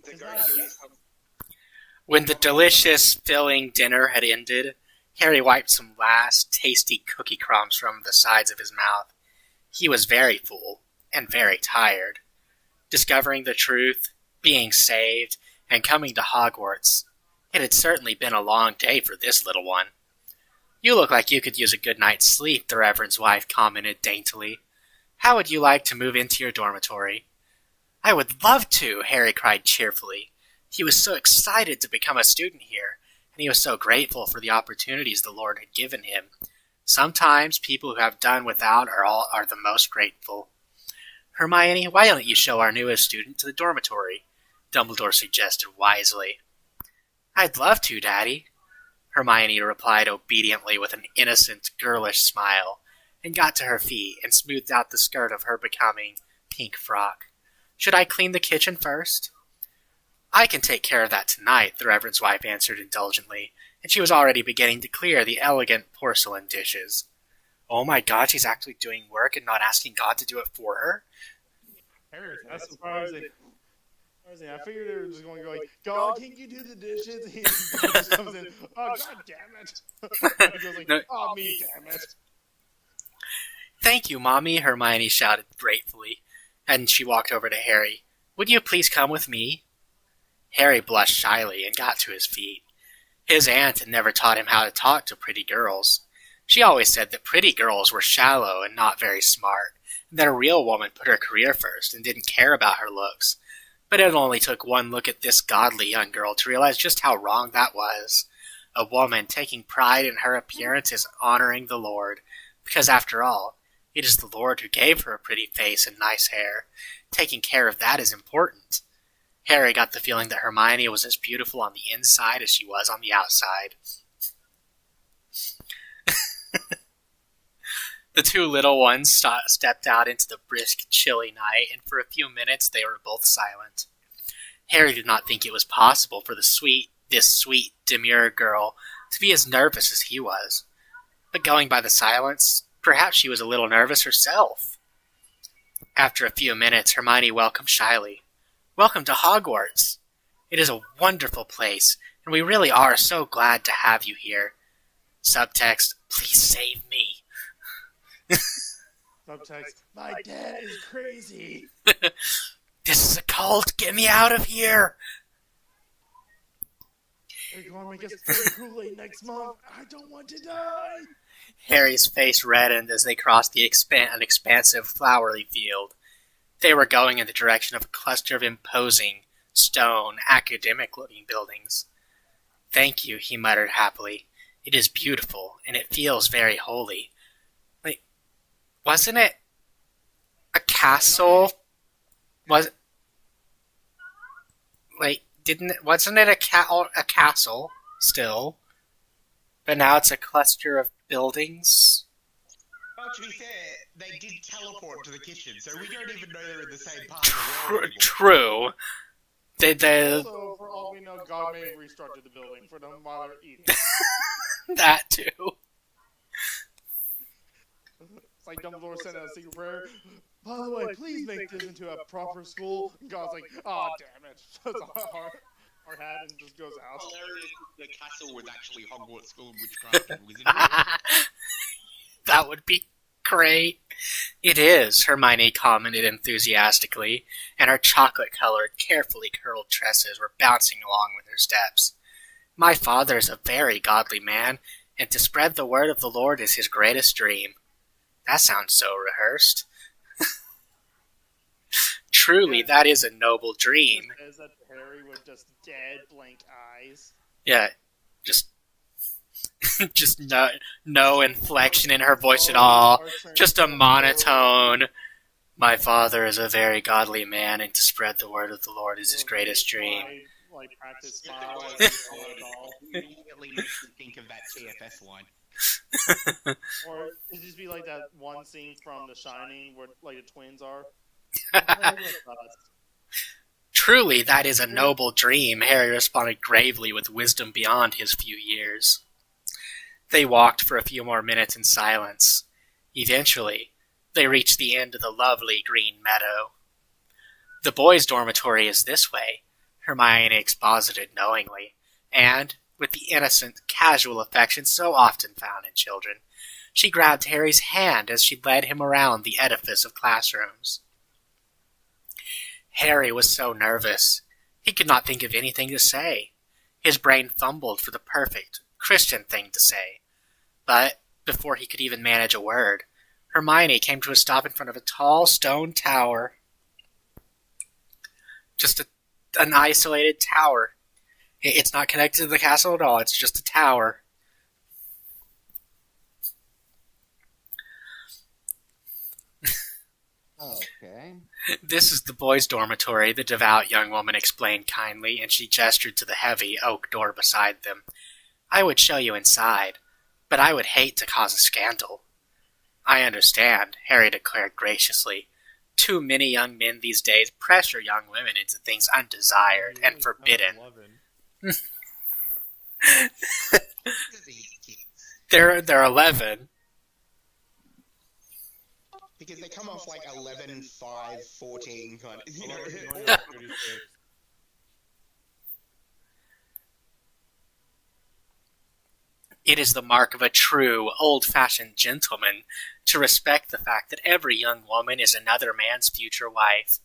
The it's go not kill good. yourself. When the delicious, filling dinner had ended, Harry wiped some last tasty cookie crumbs from the sides of his mouth. He was very full and very tired. Discovering the truth, being saved, and coming to Hogwarts, it had certainly been a long day for this little one. "You look like you could use a good night's sleep," the Reverend's wife commented daintily. "How would you like to move into your dormitory?" "I would love to," Harry cried cheerfully. He was so excited to become a student here, and he was so grateful for the opportunities the Lord had given him. Sometimes people who have done without are the most grateful. "Hermione, why don't you show our newest student to the dormitory?" Dumbledore suggested wisely. "I'd love to, Daddy," Hermione replied obediently with an innocent, girlish smile, and got to her feet and smoothed out the skirt of her becoming pink frock. "Should I clean the kitchen first?" "I can take care of that tonight," the Reverend's wife answered indulgently, and she was already beginning to clear the elegant porcelain dishes. Oh my God, she's actually doing work and not asking God to do it for her? That's surprising. I figured they were just going to go like, "God, can you do the dishes?" He just comes in, "Oh, God damn it." And he goes like, No. "Oh, me, damn it." "Thank you, Mommy," Hermione shouted gratefully, and she walked over to Harry. "Would you please come with me?" Harry blushed shyly and got to his feet. His aunt had never taught him how to talk to pretty girls. She always said that pretty girls were shallow and not very smart, and that a real woman put her career first and didn't care about her looks. But it only took one look at this godly young girl to realize just how wrong that was. A woman taking pride in her appearance is honoring the Lord, because after all, it is the Lord who gave her a pretty face and nice hair. Taking care of that is important. Harry got the feeling that Hermione was as beautiful on the inside as she was on the outside. The two little ones stepped out into the brisk, chilly night, and for a few minutes they were both silent. Harry did not think it was possible for this sweet, demure girl to be as nervous as he was. But going by the silence, perhaps she was a little nervous herself. After a few minutes, Hermione welcomed shyly. "Welcome to Hogwarts. It is a wonderful place, and we really are so glad to have you here." Subtext, "Please save me." Subtext, "My dad is crazy." "This is a cult. Get me out of here." "They're going to make us drink Kool-Aid next month. I don't want to die." Harry's face reddened as they crossed an expansive flowery field. They were going in the direction of a cluster of imposing, stone, academic-looking buildings. "Thank you," he muttered happily. "It is beautiful, and it feels very holy." Wait, wasn't it a castle? Wasn't it a castle still? But now it's a cluster of buildings? Well, to be fair, they did teleport to the kitchen, so we don't even know they're in the same part of the world anymore. True. Also, for all we know, God may have restructured the building for them while they're eating. That too. It's like Dumbledore sent out a secret prayer. "By the way, please make this into a proper school." And God's like, "Oh, damn it." Puts our hat and just goes out. Hilarious if the castle was actually Hogwarts School of Witchcraft and Wizardry. That would be great. "It is," Hermione commented enthusiastically, and her chocolate-colored, carefully curled tresses were bouncing along with her steps. "My father is a very godly man, and to spread the word of the Lord is his greatest dream." That sounds so rehearsed. "Truly, that is a noble dream." Says that Harry with just dead, blank eyes. Yeah, just no inflection in her voice at all. Just a monotone. "My father is a very godly man, and to spread the word of the Lord is his greatest dream." Like practice smile. Immediately makes me think of that TFS line. Or it'd just be like that one scene from The Shining where like the twins are. "Truly, that is a noble dream," Harry responded gravely with wisdom beyond his few years. They walked for a few more minutes in silence. Eventually, they reached the end of the lovely green meadow. "The boys' dormitory is this way," Hermione exposited knowingly, and, with the innocent, casual affection so often found in children, She grabbed Harry's hand as she led him around the edifice of classrooms. Harry was so nervous. He could not think of anything to say. His brain fumbled for the perfect Christian thing to say. But before he could even manage a word, Hermione came to a stop in front of a tall stone tower. Just an isolated tower. It's not connected to the castle at all. It's just a tower. Okay. This is the boys' dormitory, the devout young woman explained kindly, and she gestured to the heavy oak door beside them. I would show you inside, but I would hate to cause a scandal. I understand, Harry declared graciously. Too many young men these days pressure young women into things undesired and forbidden. They're 11. Because they come off like 11, 5, 14 kind of, you know. It is the mark of a true, old-fashioned gentleman to respect the fact that every young woman is another man's future wife.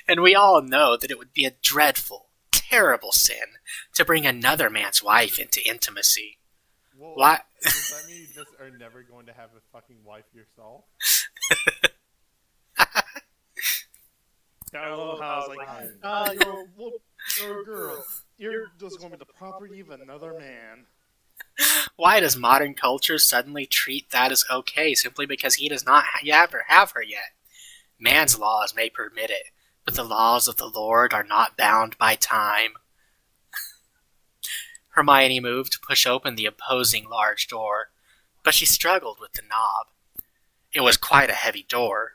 And we all know that it would be a dreadful, terrible sin to bring another man's wife into intimacy. Well, Why? Does that mean you just are never going to have a fucking wife yourself? I love how it's like, you're a girl. You're just going to be the property of another man. Why does modern culture suddenly treat that as okay simply because he does not ever have her yet? Man's laws may permit it, but the laws of the Lord are not bound by time. Hermione moved to push open the opposing large door, but she struggled with the knob. It was quite a heavy door,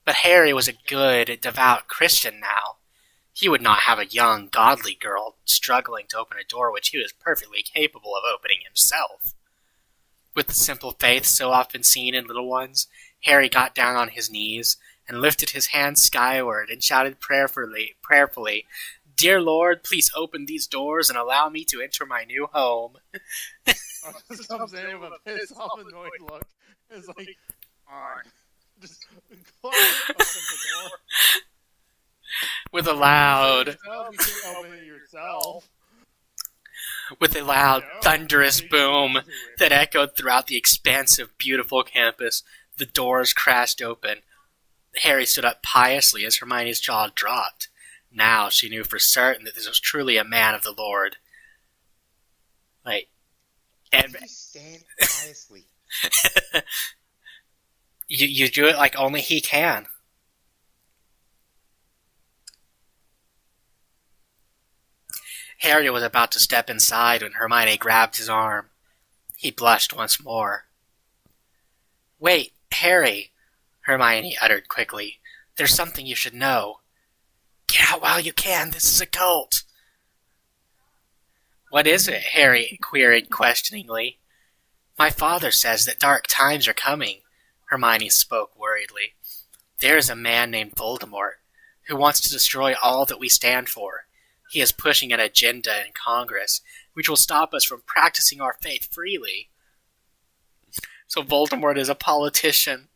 but Harry was a good, devout Christian now. He would not have a young, godly girl struggling to open a door which he was perfectly capable of opening himself. With the simple faith so often seen in little ones, Harry got down on his knees and lifted his hands skyward and shouted prayerfully, "Dear Lord, please open these doors and allow me to enter my new home." Just comes in with a pissed off, annoyed look. It's like, alright. Just close the door. With a loud, You can open it yourself. with a loud, thunderous boom that echoed throughout the expansive, beautiful campus, the doors crashed open. Harry stood up piously as Hermione's jaw dropped. Now she knew for certain that this was truly a man of the Lord. And You stand piously. you do it like only he can. Harry was about to step inside when Hermione grabbed his arm. He blushed once more. "Wait, Harry," Hermione uttered quickly. "There's something you should know. Get out while you can. This is a cult." "What is it?" Harry queried questioningly. "My father says that dark times are coming," Hermione spoke worriedly. "There is a man named Voldemort who wants to destroy all that we stand for. He is pushing an agenda in Congress which will stop us from practicing our faith freely." So Voldemort is a politician.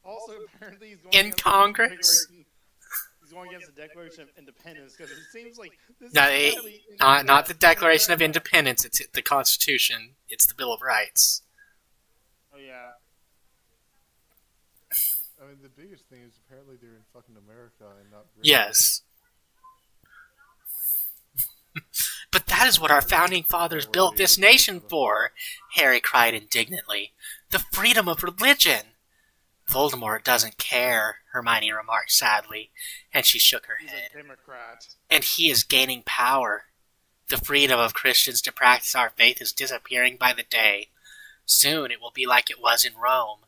Also, apparently he's going In against Congress? He's going against the Declaration of Independence, because it seems like this No, is not the Declaration of Independence, it's the Constitution. It's the Bill of Rights. Oh, yeah. I mean, the biggest thing is apparently they're in fucking America and not Britain. Yes. But that is what our founding fathers built this nation for, Harry cried indignantly. The freedom of religion. Voldemort doesn't care, Hermione remarked sadly, and she shook her He's head. a Democrat. And he is gaining power. The freedom of Christians to practice our faith is disappearing by the day. Soon it will be like it was in Rome.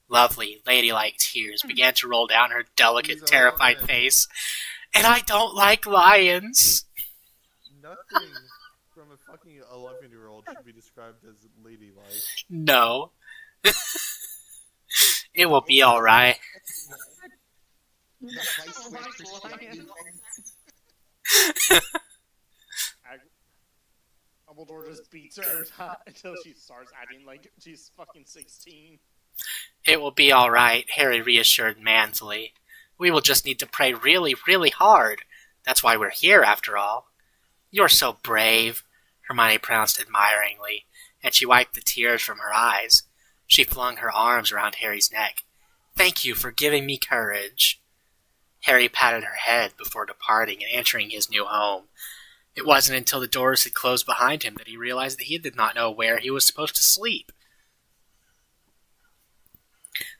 Lovely, ladylike tears began to roll down her delicate, terrified face. And I don't like lions. Nothing from a fucking 11-year-old should be described as ladylike. No. It will be alright. The place where Christianity Dumbledore just beats her every time until she starts acting like she's fucking 16. It will be all right, Harry reassured manfully. We will just need to pray really, really hard. That's why we're here, after all. You're so brave, Hermione pronounced admiringly, and she wiped the tears from her eyes. She flung her arms around Harry's neck. Thank you for giving me courage. Harry patted her head before departing and entering his new home. It wasn't until the doors had closed behind him that he realized that he did not know where he was supposed to sleep.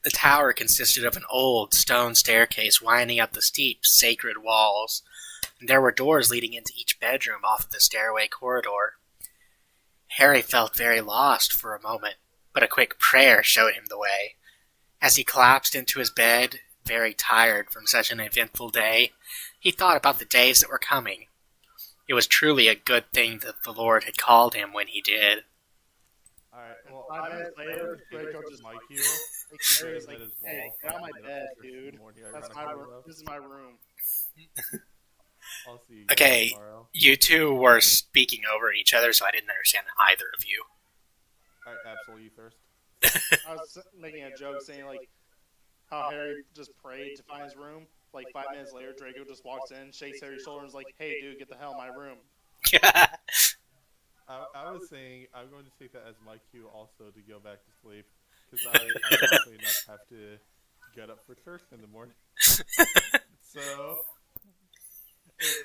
The tower consisted of an old stone staircase winding up the steep, sacred walls, and there were doors leading into each bedroom off of the stairway corridor. Harry felt very lost for a moment, but a quick prayer showed him the way. As he collapsed into his bed, very tired from such an eventful day, he thought about the days that were coming. It was truly a good thing that the Lord had called him when he did. Alright, well, 5 minutes later, Draco just Mike you. Harry's like, hey, get out of my bed, dude. That's my room. This is my room. I'll see you Okay, tomorrow. you two were speaking over each other, so I didn't understand either of you. Alright, absolutely, you first. I was making a joke saying, like, how Harry just prayed to find his room. Like, 5 minutes later, Draco just walks in, shakes Harry's shoulder, and is like, hey, dude, get the hell out of my room. I was saying I'm going to take that as my cue also to go back to sleep. Because I likely enough have to get up for church in the morning. So...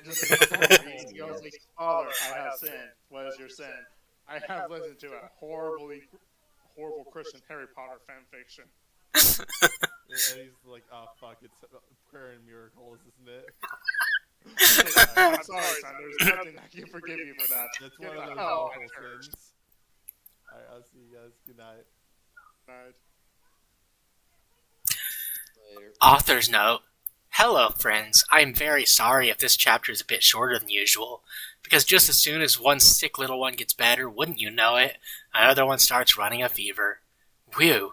Just he goes like, Father, I have sinned. What is your sin? I have listened to a horrible Christian Harry Potter fanfiction. And he's like, oh fuck, it's prayer and miracles, isn't it? I'm sorry, son. There's nothing I can forgive you for that. That's one of those awful sins. Alright, I'll see you guys. Good night. Night. Later. Author's note. Hello, friends. I am very sorry if this chapter is a bit shorter than usual, because just as soon as one sick little one gets better, wouldn't you know it, another one starts running a fever. Whew.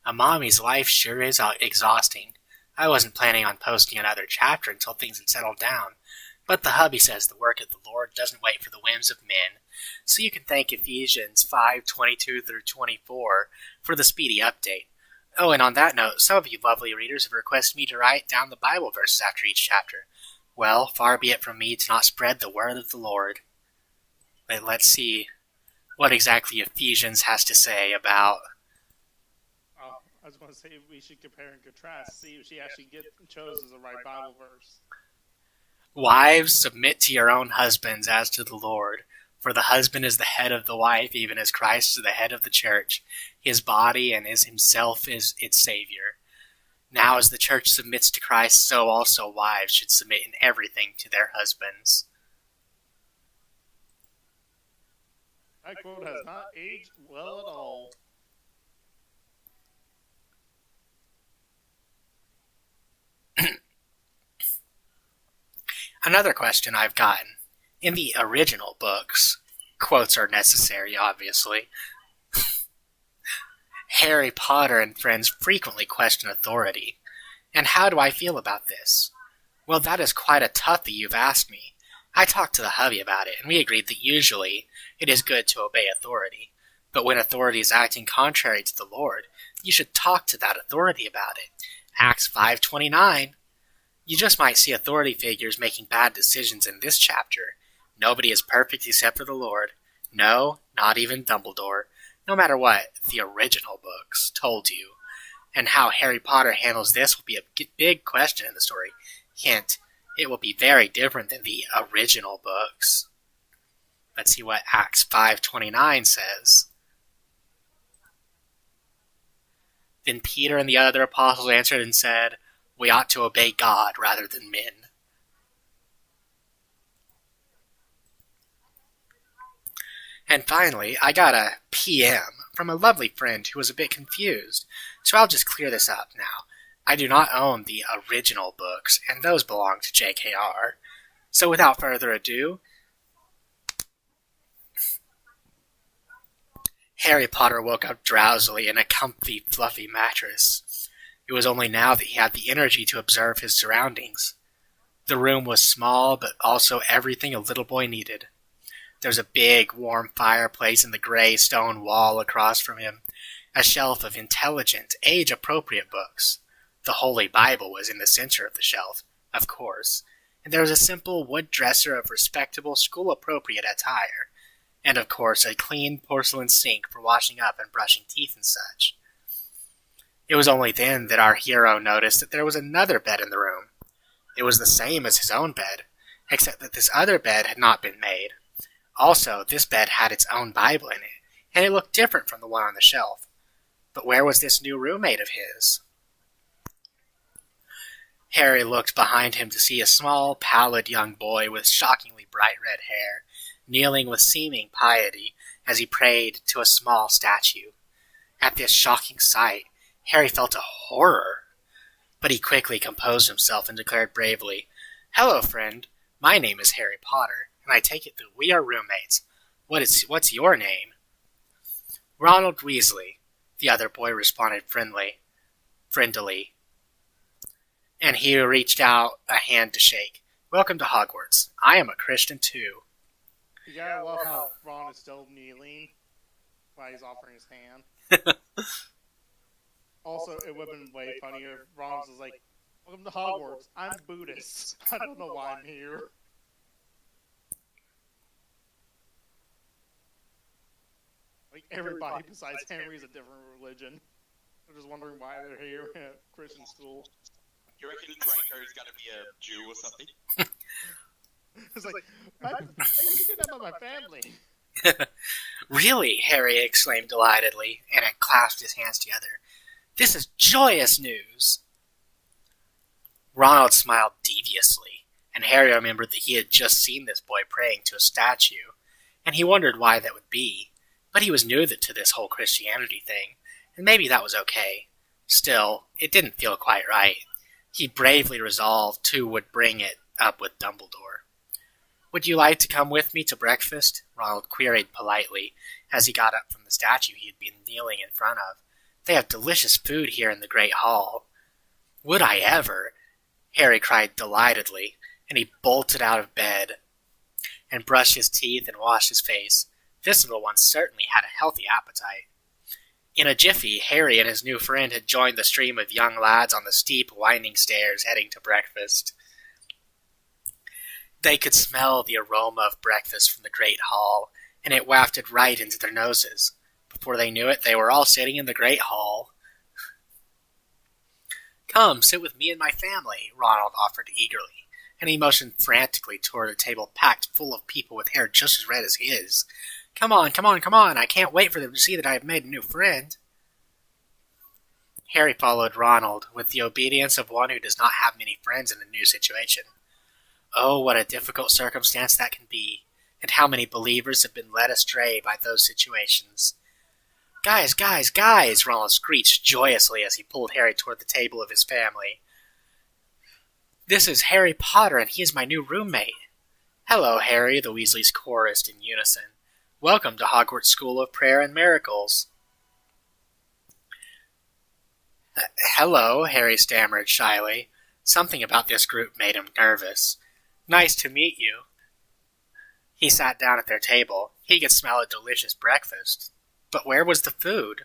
A mommy's life sure is exhausting. I wasn't planning on posting another chapter until things had settled down, but the hubby says the work of the Lord doesn't wait for the whims of men, so you can thank Ephesians 5:22 through 24 for the speedy update. Oh, and on that note, some of you lovely readers have requested me to write down the Bible verses after each chapter. Well, far be it from me to not spread the word of the Lord. But let's see what exactly Ephesians has to say about... Oh, I was going to say we should compare and contrast, see if she actually chose as the right Bible verse. Wives, submit to your own husbands as to the Lord. For the husband is the head of the wife, even as Christ is the head of the church, his body, and is himself is its Savior. Now as the church submits to Christ, so also wives should submit in everything to their husbands. That quote has not aged well at all. Another question I've gotten. In the original books, quotes are necessary, obviously, Harry Potter and friends frequently question authority. And how do I feel about this? Well, that is quite a toughie you've asked me. I talked to the hubby about it, and we agreed that usually it is good to obey authority. But when authority is acting contrary to the Lord, you should talk to that authority about it. Acts 5:29. You just might see authority figures making bad decisions in this chapter. Nobody is perfect except for the Lord. No, not even Dumbledore. No matter what the original books told you. And how Harry Potter handles this will be a big question in the story. Hint, it will be very different than the original books. Let's see what Acts 5:29 says. Then Peter and the other apostles answered and said, we ought to obey God rather than men. And finally, I got a PM from a lovely friend who was a bit confused, so I'll just clear this up now. I do not own the original books, and those belong to JKR. So without further ado, Harry Potter woke up drowsily in a comfy, fluffy mattress. It was only now that he had the energy to observe his surroundings. The room was small, but also everything a little boy needed. There was a big, warm fireplace in the gray stone wall across from him, a shelf of intelligent, age-appropriate books. The Holy Bible was in the center of the shelf, of course, and there was a simple wood dresser of respectable, school-appropriate attire, and of course a clean porcelain sink for washing up and brushing teeth and such. It was only then that our hero noticed that there was another bed in the room. It was the same as his own bed, except that this other bed had not been made. Also, this bed had its own Bible in it, and it looked different from the one on the shelf. But where was this new roommate of his? Harry looked behind him to see a small, pallid young boy with shockingly bright red hair, kneeling with seeming piety as he prayed to a small statue. At this shocking sight, Harry felt a horror. But he quickly composed himself and declared bravely, "Hello, friend. My name is Harry Potter, and I take it that we are roommates. What's your name?" "Ronald Weasley," the other boy responded friendly. And he reached out a hand to shake. "Welcome to Hogwarts. I am a Christian, too." You gotta love how Ron is still kneeling while he's offering his hand. Also, it would have been way funnier if Ron was like, "Welcome to Hogwarts. I'm Buddhist. I don't know why I'm here." Like, everybody besides Henry is a different religion. I'm just wondering why they're here at Christian school. You reckon Draco's gonna be a Jew or something? It's like, you did that by my family. "Really?" Harry exclaimed delightedly, and clasped his hands together. "This is joyous news!" Ronald smiled deviously, and Harry remembered that he had just seen this boy praying to a statue, and he wondered why that would be. But he was new to this whole Christianity thing, and maybe that was okay. Still, it didn't feel quite right. He bravely resolved to would bring it up with Dumbledore. "Would you like to come with me to breakfast?" Ronald queried politely as he got up from the statue he had been kneeling in front of. "They have delicious food here in the Great Hall." "Would I ever?" Harry cried delightedly, and he bolted out of bed and brushed his teeth and washed his face. This little one certainly had a healthy appetite. In a jiffy, Harry and his new friend had joined the stream of young lads on the steep, winding stairs heading to breakfast. They could smell the aroma of breakfast from the great hall, and it wafted right into their noses. Before they knew it, they were all sitting in the great hall. "Come, sit with me and my family," Ronald offered eagerly, and he motioned frantically toward a table packed full of people with hair just as red as his. Come on, I can't wait for them to see that I have made a new friend." Harry followed Ronald with the obedience of one who does not have many friends in a new situation. Oh, what a difficult circumstance that can be, and how many believers have been led astray by those situations. Guys, Ronald screeched joyously as he pulled Harry toward the table of his family. "This is Harry Potter, and he is my new roommate." "Hello, Harry," the Weasleys chorused in unison. "Welcome to Hogwarts School of Prayer and Miracles." "Hello," Harry stammered shyly. Something about this group made him nervous. "Nice to meet you." He sat down at their table. He could smell a delicious breakfast. But where was the food?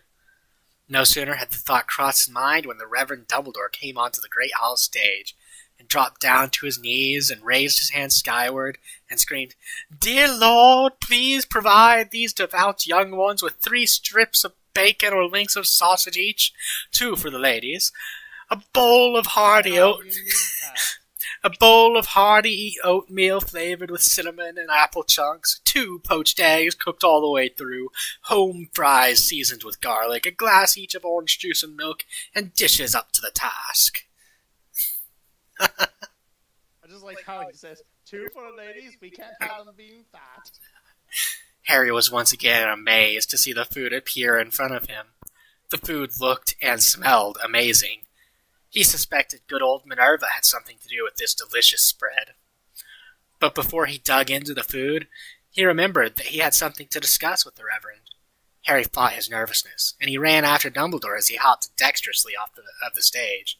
No sooner had the thought crossed his mind when the Reverend Dumbledore came onto the Great Hall stage and dropped down to his knees and raised his hands skyward and screamed, "Dear Lord, please provide these devout young ones with 3 strips of bacon or links of sausage each, 2 for the ladies, a bowl of hearty oatmeal flavored with cinnamon and apple chunks, 2 poached eggs cooked all the way through, home fries seasoned with garlic, a glass each of orange juice and milk, and dishes up to the task." I just like how he says, 2 for the ladies, we can't have them being fat. Harry was once again amazed to see the food appear in front of him. The food looked and smelled amazing. He suspected good old Minerva had something to do with this delicious spread. But before he dug into the food, he remembered that he had something to discuss with the Reverend. Harry fought his nervousness, and he ran after Dumbledore as he hopped dexterously off the stage.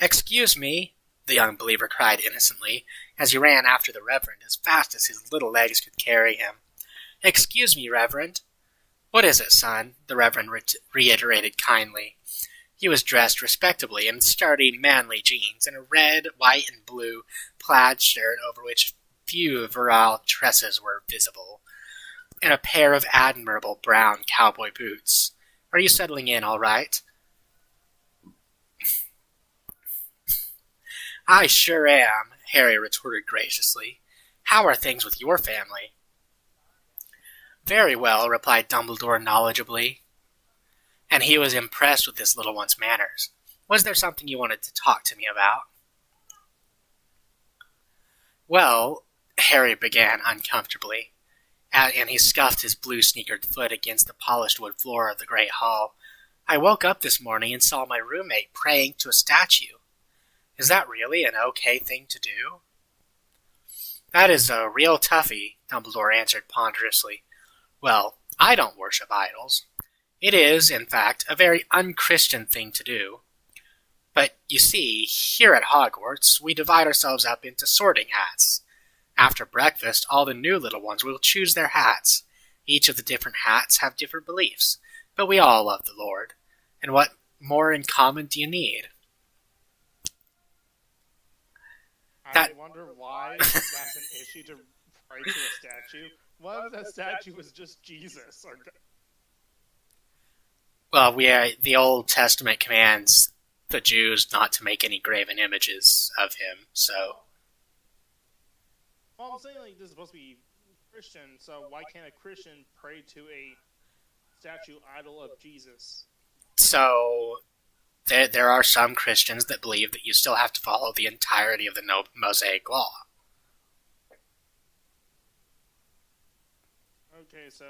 "Excuse me," the young believer cried innocently. as he ran after the Reverend as fast as his little legs could carry him. "Excuse me, Reverend." "What is it, son?" the Reverend reiterated kindly. He was dressed respectably in sturdy, manly jeans and a red, white, and blue plaid shirt over which few virile tresses were visible, and a pair of admirable brown cowboy boots. "Are you settling in all right?" "I sure am," Harry retorted graciously. "How are things with your family?" "Very well," replied Dumbledore knowledgeably, and he was impressed with this little one's manners. "Was there something you wanted to talk to me about?" "Well," Harry began uncomfortably, and he scuffed his blue-sneakered foot against the polished wood floor of the great hall. "I woke up this morning and saw my roommate praying to a statue. Is that really an okay thing to do?" "That is a real toughie," Dumbledore answered ponderously. "Well, I don't worship idols. It is, in fact, a very unchristian thing to do. But, you see, here at Hogwarts, we divide ourselves up into sorting hats. After breakfast, all the new little ones will choose their hats. Each of the different hats have different beliefs, but we all love the Lord. And what more in common do you need?" I wonder why that's an issue to pray to a statue. What if that statue was just Jesus? Well, the Old Testament commands the Jews not to make any graven images of him, so... Well, I'm saying, like, this is supposed to be Christian, so why can't a Christian pray to a statue idol of Jesus? So, there are some Christians that believe that you still have to follow the entirety of the Mosaic Law. Okay, so,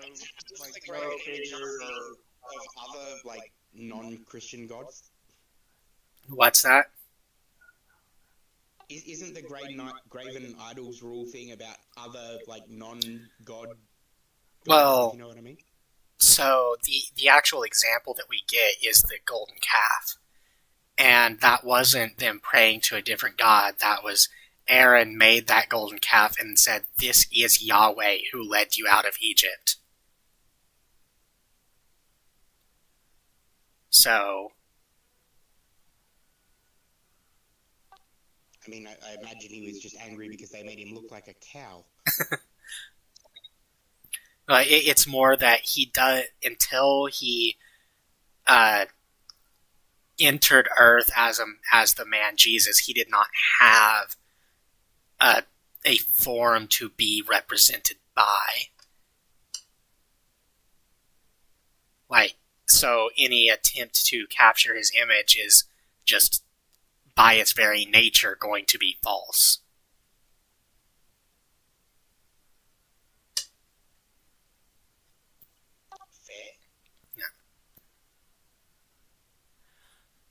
like, the great figures of other, like, non-Christian gods? What's that? Isn't the graven idols rule thing about other, like, non-god gods, Well, you know what I mean? So, the actual example that we get is the golden calf. And that wasn't them praying to a different god. That was Aaron made that golden calf and said, "This is Yahweh who led you out of Egypt." So... I mean, I imagine he was just angry because they made him look like a cow. It's more that he does, until he entered Earth as the man Jesus, he did not have a form to be represented by. Like, so any attempt to capture his image is just, by its very nature, going to be false.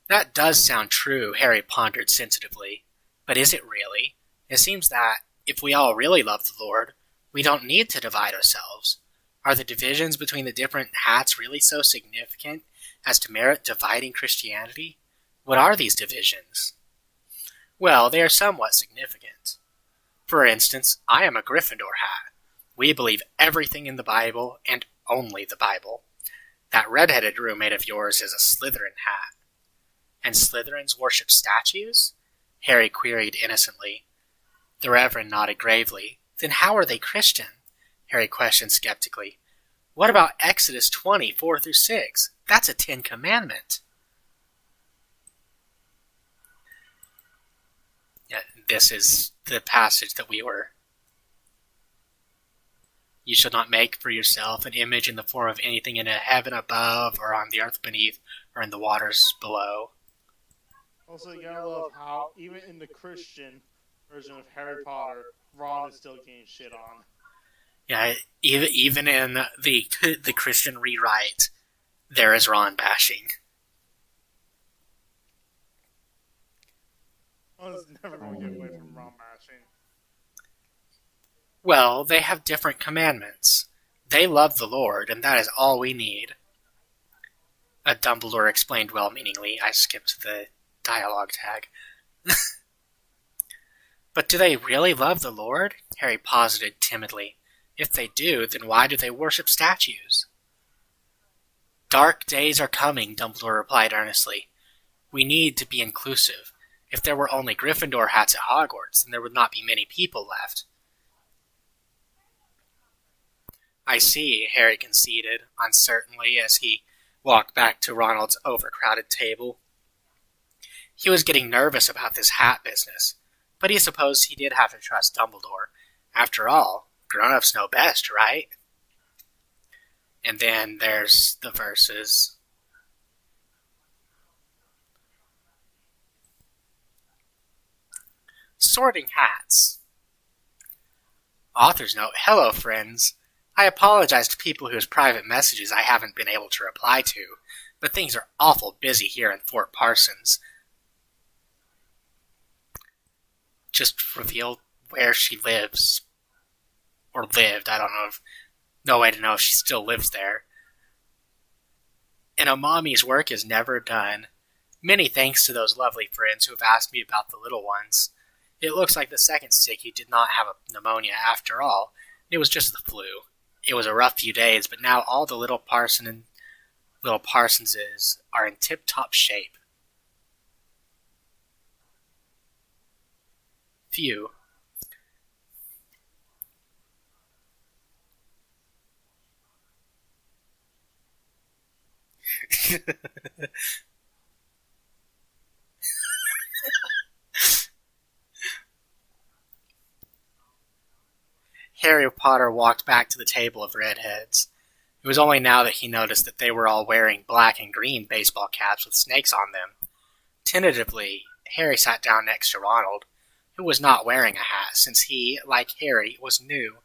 That does sound true, Harry pondered sensitively. But is it really? It seems that, if we all really love the Lord, we don't need to divide ourselves. Are the divisions between the different hats really so significant as to merit dividing Christianity? What are these divisions? Well, they are somewhat significant. For instance, I am a Gryffindor hat. We believe everything in the Bible, and only the Bible. That red-headed roommate of yours is a Slytherin hat. And Slytherins worship statues? Harry queried innocently. The Reverend nodded gravely. Then how are they Christian? Harry questioned skeptically. What about Exodus 20, 4-6? That's a 10 Commandment. Yeah, this is the passage that we were. You shall not make for yourself an image in the form of anything in the heaven above, or on the earth beneath, or in the waters below. Also, you gotta love how, even in the Christian version of Harry Potter, Ron is still getting shit on. Yeah, even in the Christian rewrite, there is Ron bashing. I was never going to get away from Ron bashing. Well, they have different commandments. They love the Lord, and that is all we need. Dumbledore explained well-meaningly. I skipped the dialogue tag. But do they really love the Lord? Harry posited timidly. If they do, then why do they worship statues? Dark days are coming, Dumbledore replied earnestly. We need to be inclusive. If there were only Gryffindor hats at Hogwarts, then there would not be many people left. I see, Harry conceded, uncertainly, as he walked back to Ronald's overcrowded table. He was getting nervous about this hat business, but he supposed he did have to trust Dumbledore. After all, grown-ups know best, right? And then there's the verses. Sorting hats. Author's note, hello friends. I apologize to people whose private messages I haven't been able to reply to, but things are awful busy here in Fort Parsons. Just revealed where she lives. Or lived, I don't know if... No way to know if she still lives there. And a mommy's work is never done. Many thanks to those lovely friends who have asked me about the little ones. It looks like the second sickie did not have a pneumonia after all. It was just the flu. It was a rough few days, but now all the little Parsonses are in tip-top shape. Phew. Harry Potter walked back to the table of redheads. It was only now that he noticed that they were all wearing black and green baseball caps with snakes on them. Tentatively, Harry sat down next to Ronald, who was not wearing a hat, since he, like Harry, was new.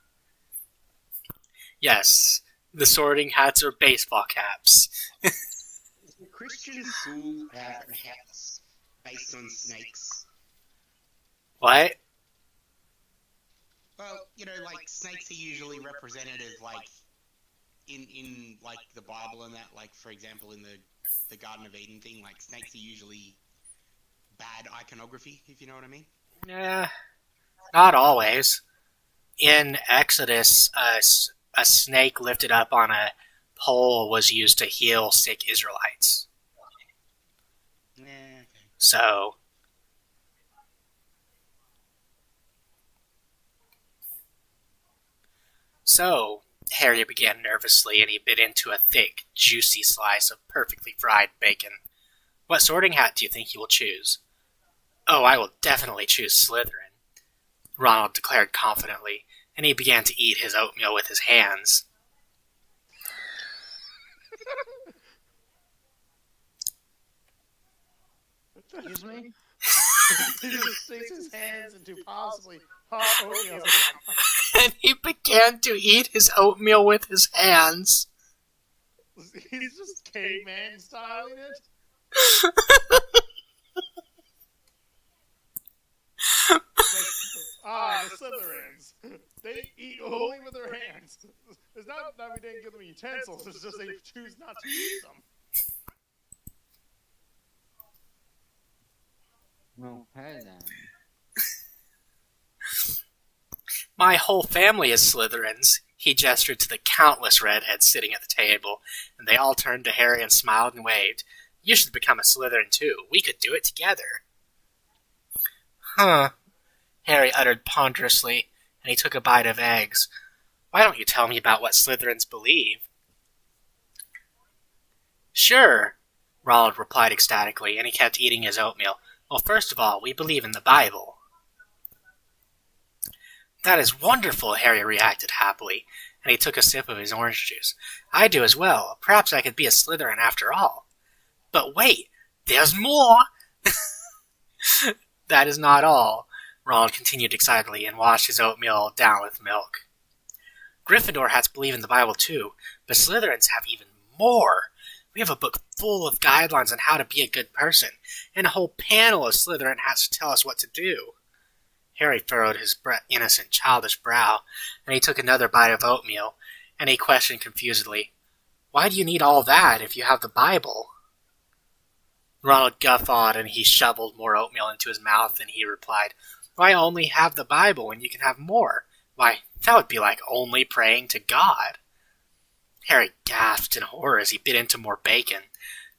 Yes, the sorting hats are baseball caps. Christian school have hats based on snakes. What? Well, you know, like, snakes are usually representative, like, in like, the Bible and that, like, for example, in the Garden of Eden thing, like, snakes are usually bad iconography, if you know what I mean. Not always. In Exodus, a snake lifted up on a pole was used to heal sick Israelites. Okay. So, Harry began nervously, and he bit into a thick, juicy slice of perfectly fried bacon. What sorting hat do you think you will choose? Oh, I will definitely choose Slytherin, Ronald declared confidently, and he began to eat his oatmeal with his hands. Excuse me? He just sticks his hands into possibly hot oatmeal. And he began to eat his oatmeal with his hands. He's just caveman styling it. The Slytherins. They eat only with their hands. It's not that we didn't give them utensils, it's just they choose not to use them. Okay then. My whole family is Slytherins. He gestured to the countless redheads sitting at the table, and they all turned to Harry and smiled and waved. You should become a Slytherin too. We could do it together. Huh, Harry uttered ponderously, and he took a bite of eggs. Why don't you tell me about what Slytherins believe? Sure, Ronald replied ecstatically, and he kept eating his oatmeal. Well, first of all, we believe in the Bible. That is wonderful, Harry reacted happily, and he took a sip of his orange juice. I do as well. Perhaps I could be a Slytherin after all. But wait, there's more! That is not all, Ronald continued excitedly and washed his oatmeal down with milk. Gryffindor hats believe in the Bible too, but Slytherins have even more. We have a book full of guidelines on how to be a good person, and a whole panel of Slytherin hats to tell us what to do. Harry furrowed his innocent, childish brow, and he took another bite of oatmeal, and he questioned confusedly, Why do you need all that if you have the Bible? Ronald guffawed, and he shoveled more oatmeal into his mouth, and he replied, Why only have the Bible when you can have more? Why, that would be like only praying to God. Harry gasped in horror as he bit into more bacon.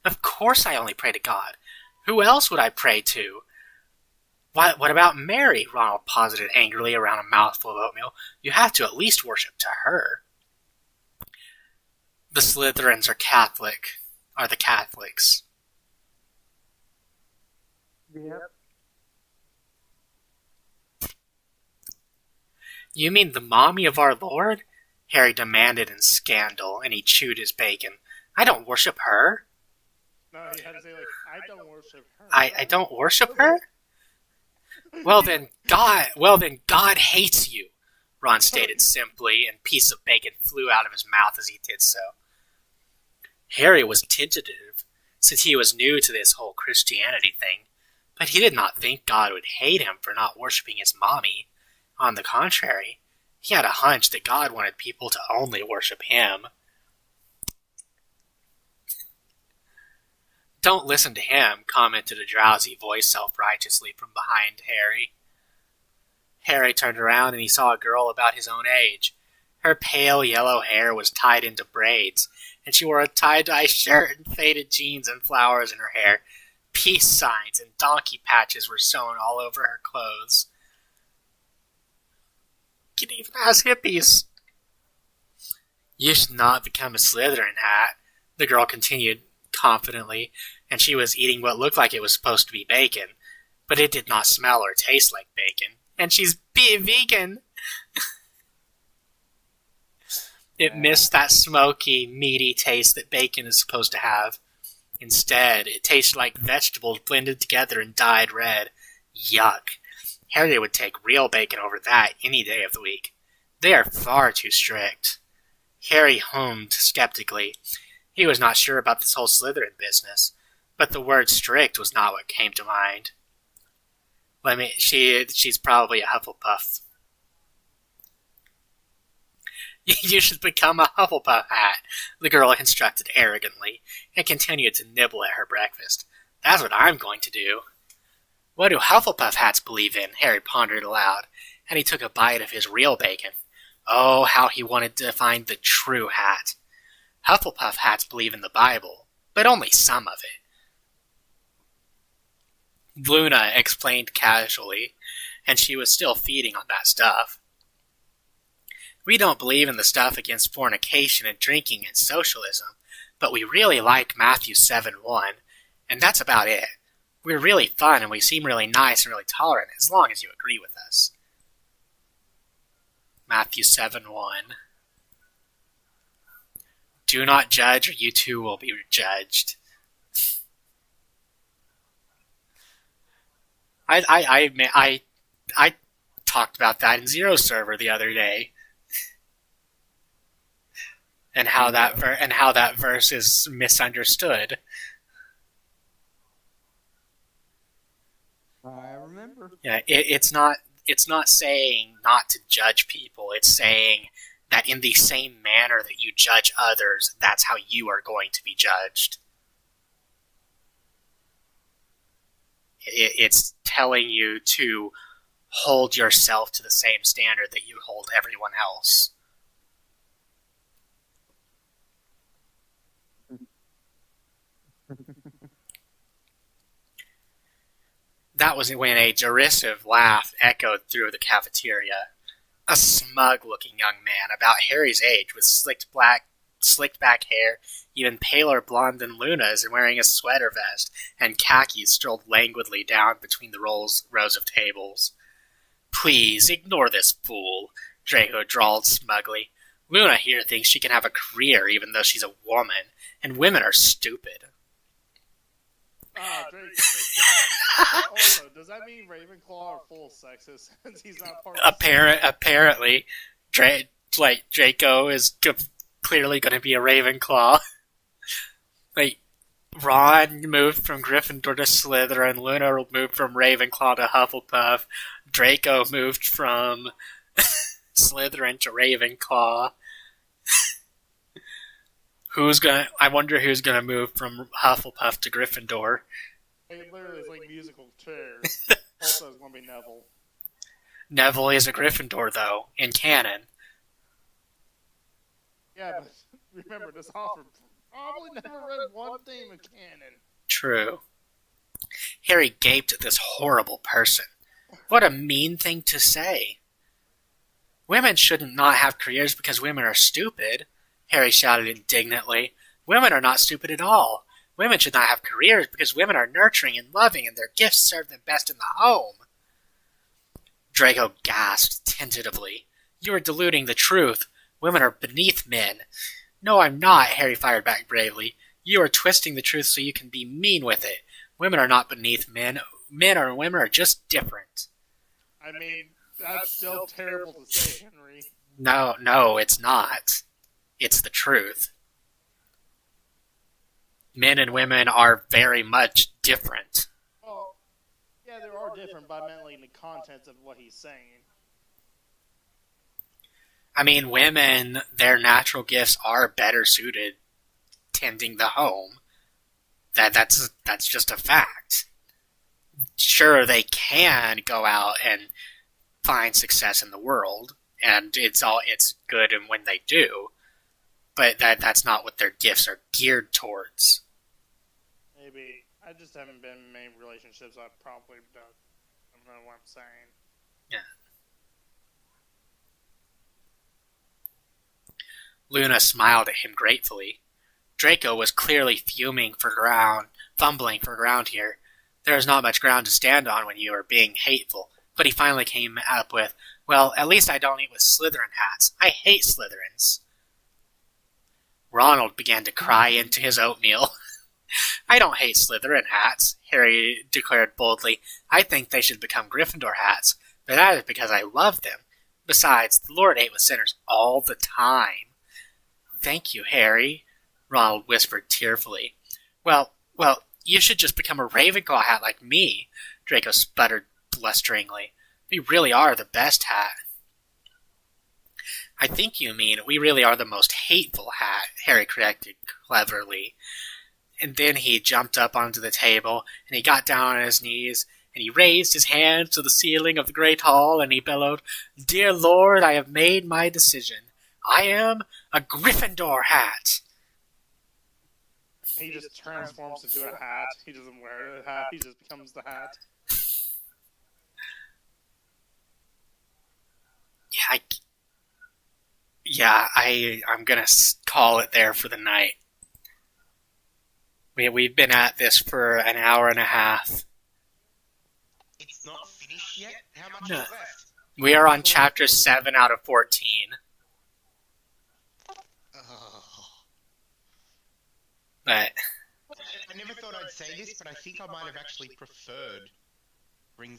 Of course I only pray to God. Who else would I pray to? What about Mary? Ronald posited angrily around a mouthful of oatmeal. You have to at least worship to her. The Slytherins are the Catholics. Yep. You mean the mommy of our Lord? Harry demanded in scandal, and he chewed his bacon. I don't worship her. No, you had to say, like, I don't worship her. I don't worship her? Well then God hates you, Ron stated simply, and a piece of bacon flew out of his mouth as he did so. Harry was tentative, since he was new to this whole Christianity thing, but he did not think God would hate him for not worshipping his mommy. On the contrary, he had a hunch that God wanted people to only worship him. Don't listen to him, commented a drowsy voice self-righteously from behind Harry. Harry turned around and he saw a girl about his own age. Her pale yellow hair was tied into braids, and she wore a tie-dye shirt and faded jeans and flowers in her hair. Peace signs and donkey patches were sewn all over her clothes. You can even ask hippies. You should not become a Slytherin hat, the girl continued confidently, and she was eating what looked like it was supposed to be bacon, but it did not smell or taste like bacon. And she's vegan. It missed that smoky, meaty taste that bacon is supposed to have. Instead, it tasted like vegetables blended together and dyed red. Yuck. Harry would take real bacon over that any day of the week. They are far too strict. Harry hummed skeptically. He was not sure about this whole Slytherin business, but the word strict was not what came to mind. She's probably a Hufflepuff. You should become a Hufflepuff hat, the girl instructed arrogantly, and continued to nibble at her breakfast. That's what I'm going to do. What do Hufflepuff hats believe in? Harry pondered aloud, and he took a bite of his real bacon. Oh, how he wanted to find the true hat. Hufflepuff hats believe in the Bible, but only some of it. Luna explained casually, and she was still feeding on that stuff. We don't believe in the stuff against fornication and drinking and socialism, but we really like Matthew 7:1, and that's about it. We're really fun and we seem really nice and really tolerant as long as you agree with us. Matthew 7:1. Do not judge or you too will be judged. I talked about that in Zero Server the other day. And how that verse is misunderstood. I remember. Yeah, it's not saying not to judge people. It's saying that in the same manner that you judge others, that's how you are going to be judged. It's telling you to hold yourself to the same standard that you hold everyone else. That was when a derisive laugh echoed through the cafeteria. A smug-looking young man, about Harry's age, with slicked back hair, even paler blonde than Luna's, and wearing a sweater vest and khakis, strolled languidly down between the rows of tables. Please, ignore this fool, Draco drawled smugly. Luna here thinks she can have a career even though she's a woman, and women are stupid. Draco. Also, does that mean Ravenclaw are full sexist since he's not part of Apparently, Draco is clearly going to be a Ravenclaw. Ron moved from Gryffindor to Slytherin, Luna moved from Ravenclaw to Hufflepuff, Draco moved from Slytherin to Ravenclaw. I wonder who's gonna move from Hufflepuff to Gryffindor. It literally is like musical chairs. Also, it's gonna be Neville. Neville is a Gryffindor, though, in canon. Yeah, but remember, this author probably never read one theme of canon. True. Harry gaped at this horrible person. What a mean thing to say. Women shouldn't not have careers because women are stupid, Harry shouted indignantly. Women are not stupid at all. Women should not have careers because women are nurturing and loving and their gifts serve them best in the home. Draco gasped tentatively. You are diluting the truth. Women are beneath men. No, I'm not, Harry fired back bravely. You are twisting the truth so you can be mean with it. Women are not beneath men. Men or women are just different. I mean, that's still terrible to say, Henry. No, it's not. It's the truth. Men and women are very much different. Well, yeah, they are different, but I meant like in the contents of what he's saying. I mean, women, their natural gifts are better suited tending the home. That's just a fact. Sure, they can go out and find success in the world, and it's good and when they do, but that's not what their gifts are geared towards. Maybe. I just haven't been in many relationships I've probably done. I don't know what I'm saying. Yeah. Luna smiled at him gratefully. Draco was clearly fumbling for ground here. There is not much ground to stand on when you are being hateful, but he finally came up with, well, at least I don't eat with Slytherin hats. I hate Slytherins. Ronald began to cry into his oatmeal. I don't hate Slytherin hats, Harry declared boldly. I think they should become Gryffindor hats, but that is because I love them. Besides, the Lord ate with sinners all the time. Thank you, Harry, Ronald whispered tearfully. Well, you should just become a Ravenclaw hat like me, Draco sputtered blusteringly. We really are the best hat. I think you mean we really are the most hateful hat, Harry corrected cleverly. And then he jumped up onto the table, and he got down on his knees, and he raised his hands to the ceiling of the great hall, and he bellowed, Dear Lord, I have made my decision. I am a Gryffindor hat. He just transforms into a hat. He doesn't wear a hat. He just becomes the hat. I'm gonna call it there for the night. We've been at this for an hour and a half. It's not finished yet? How much No. is left? We are on chapter 7 out of 14. Oh. But I never thought I'd say this, but I think I might have actually preferred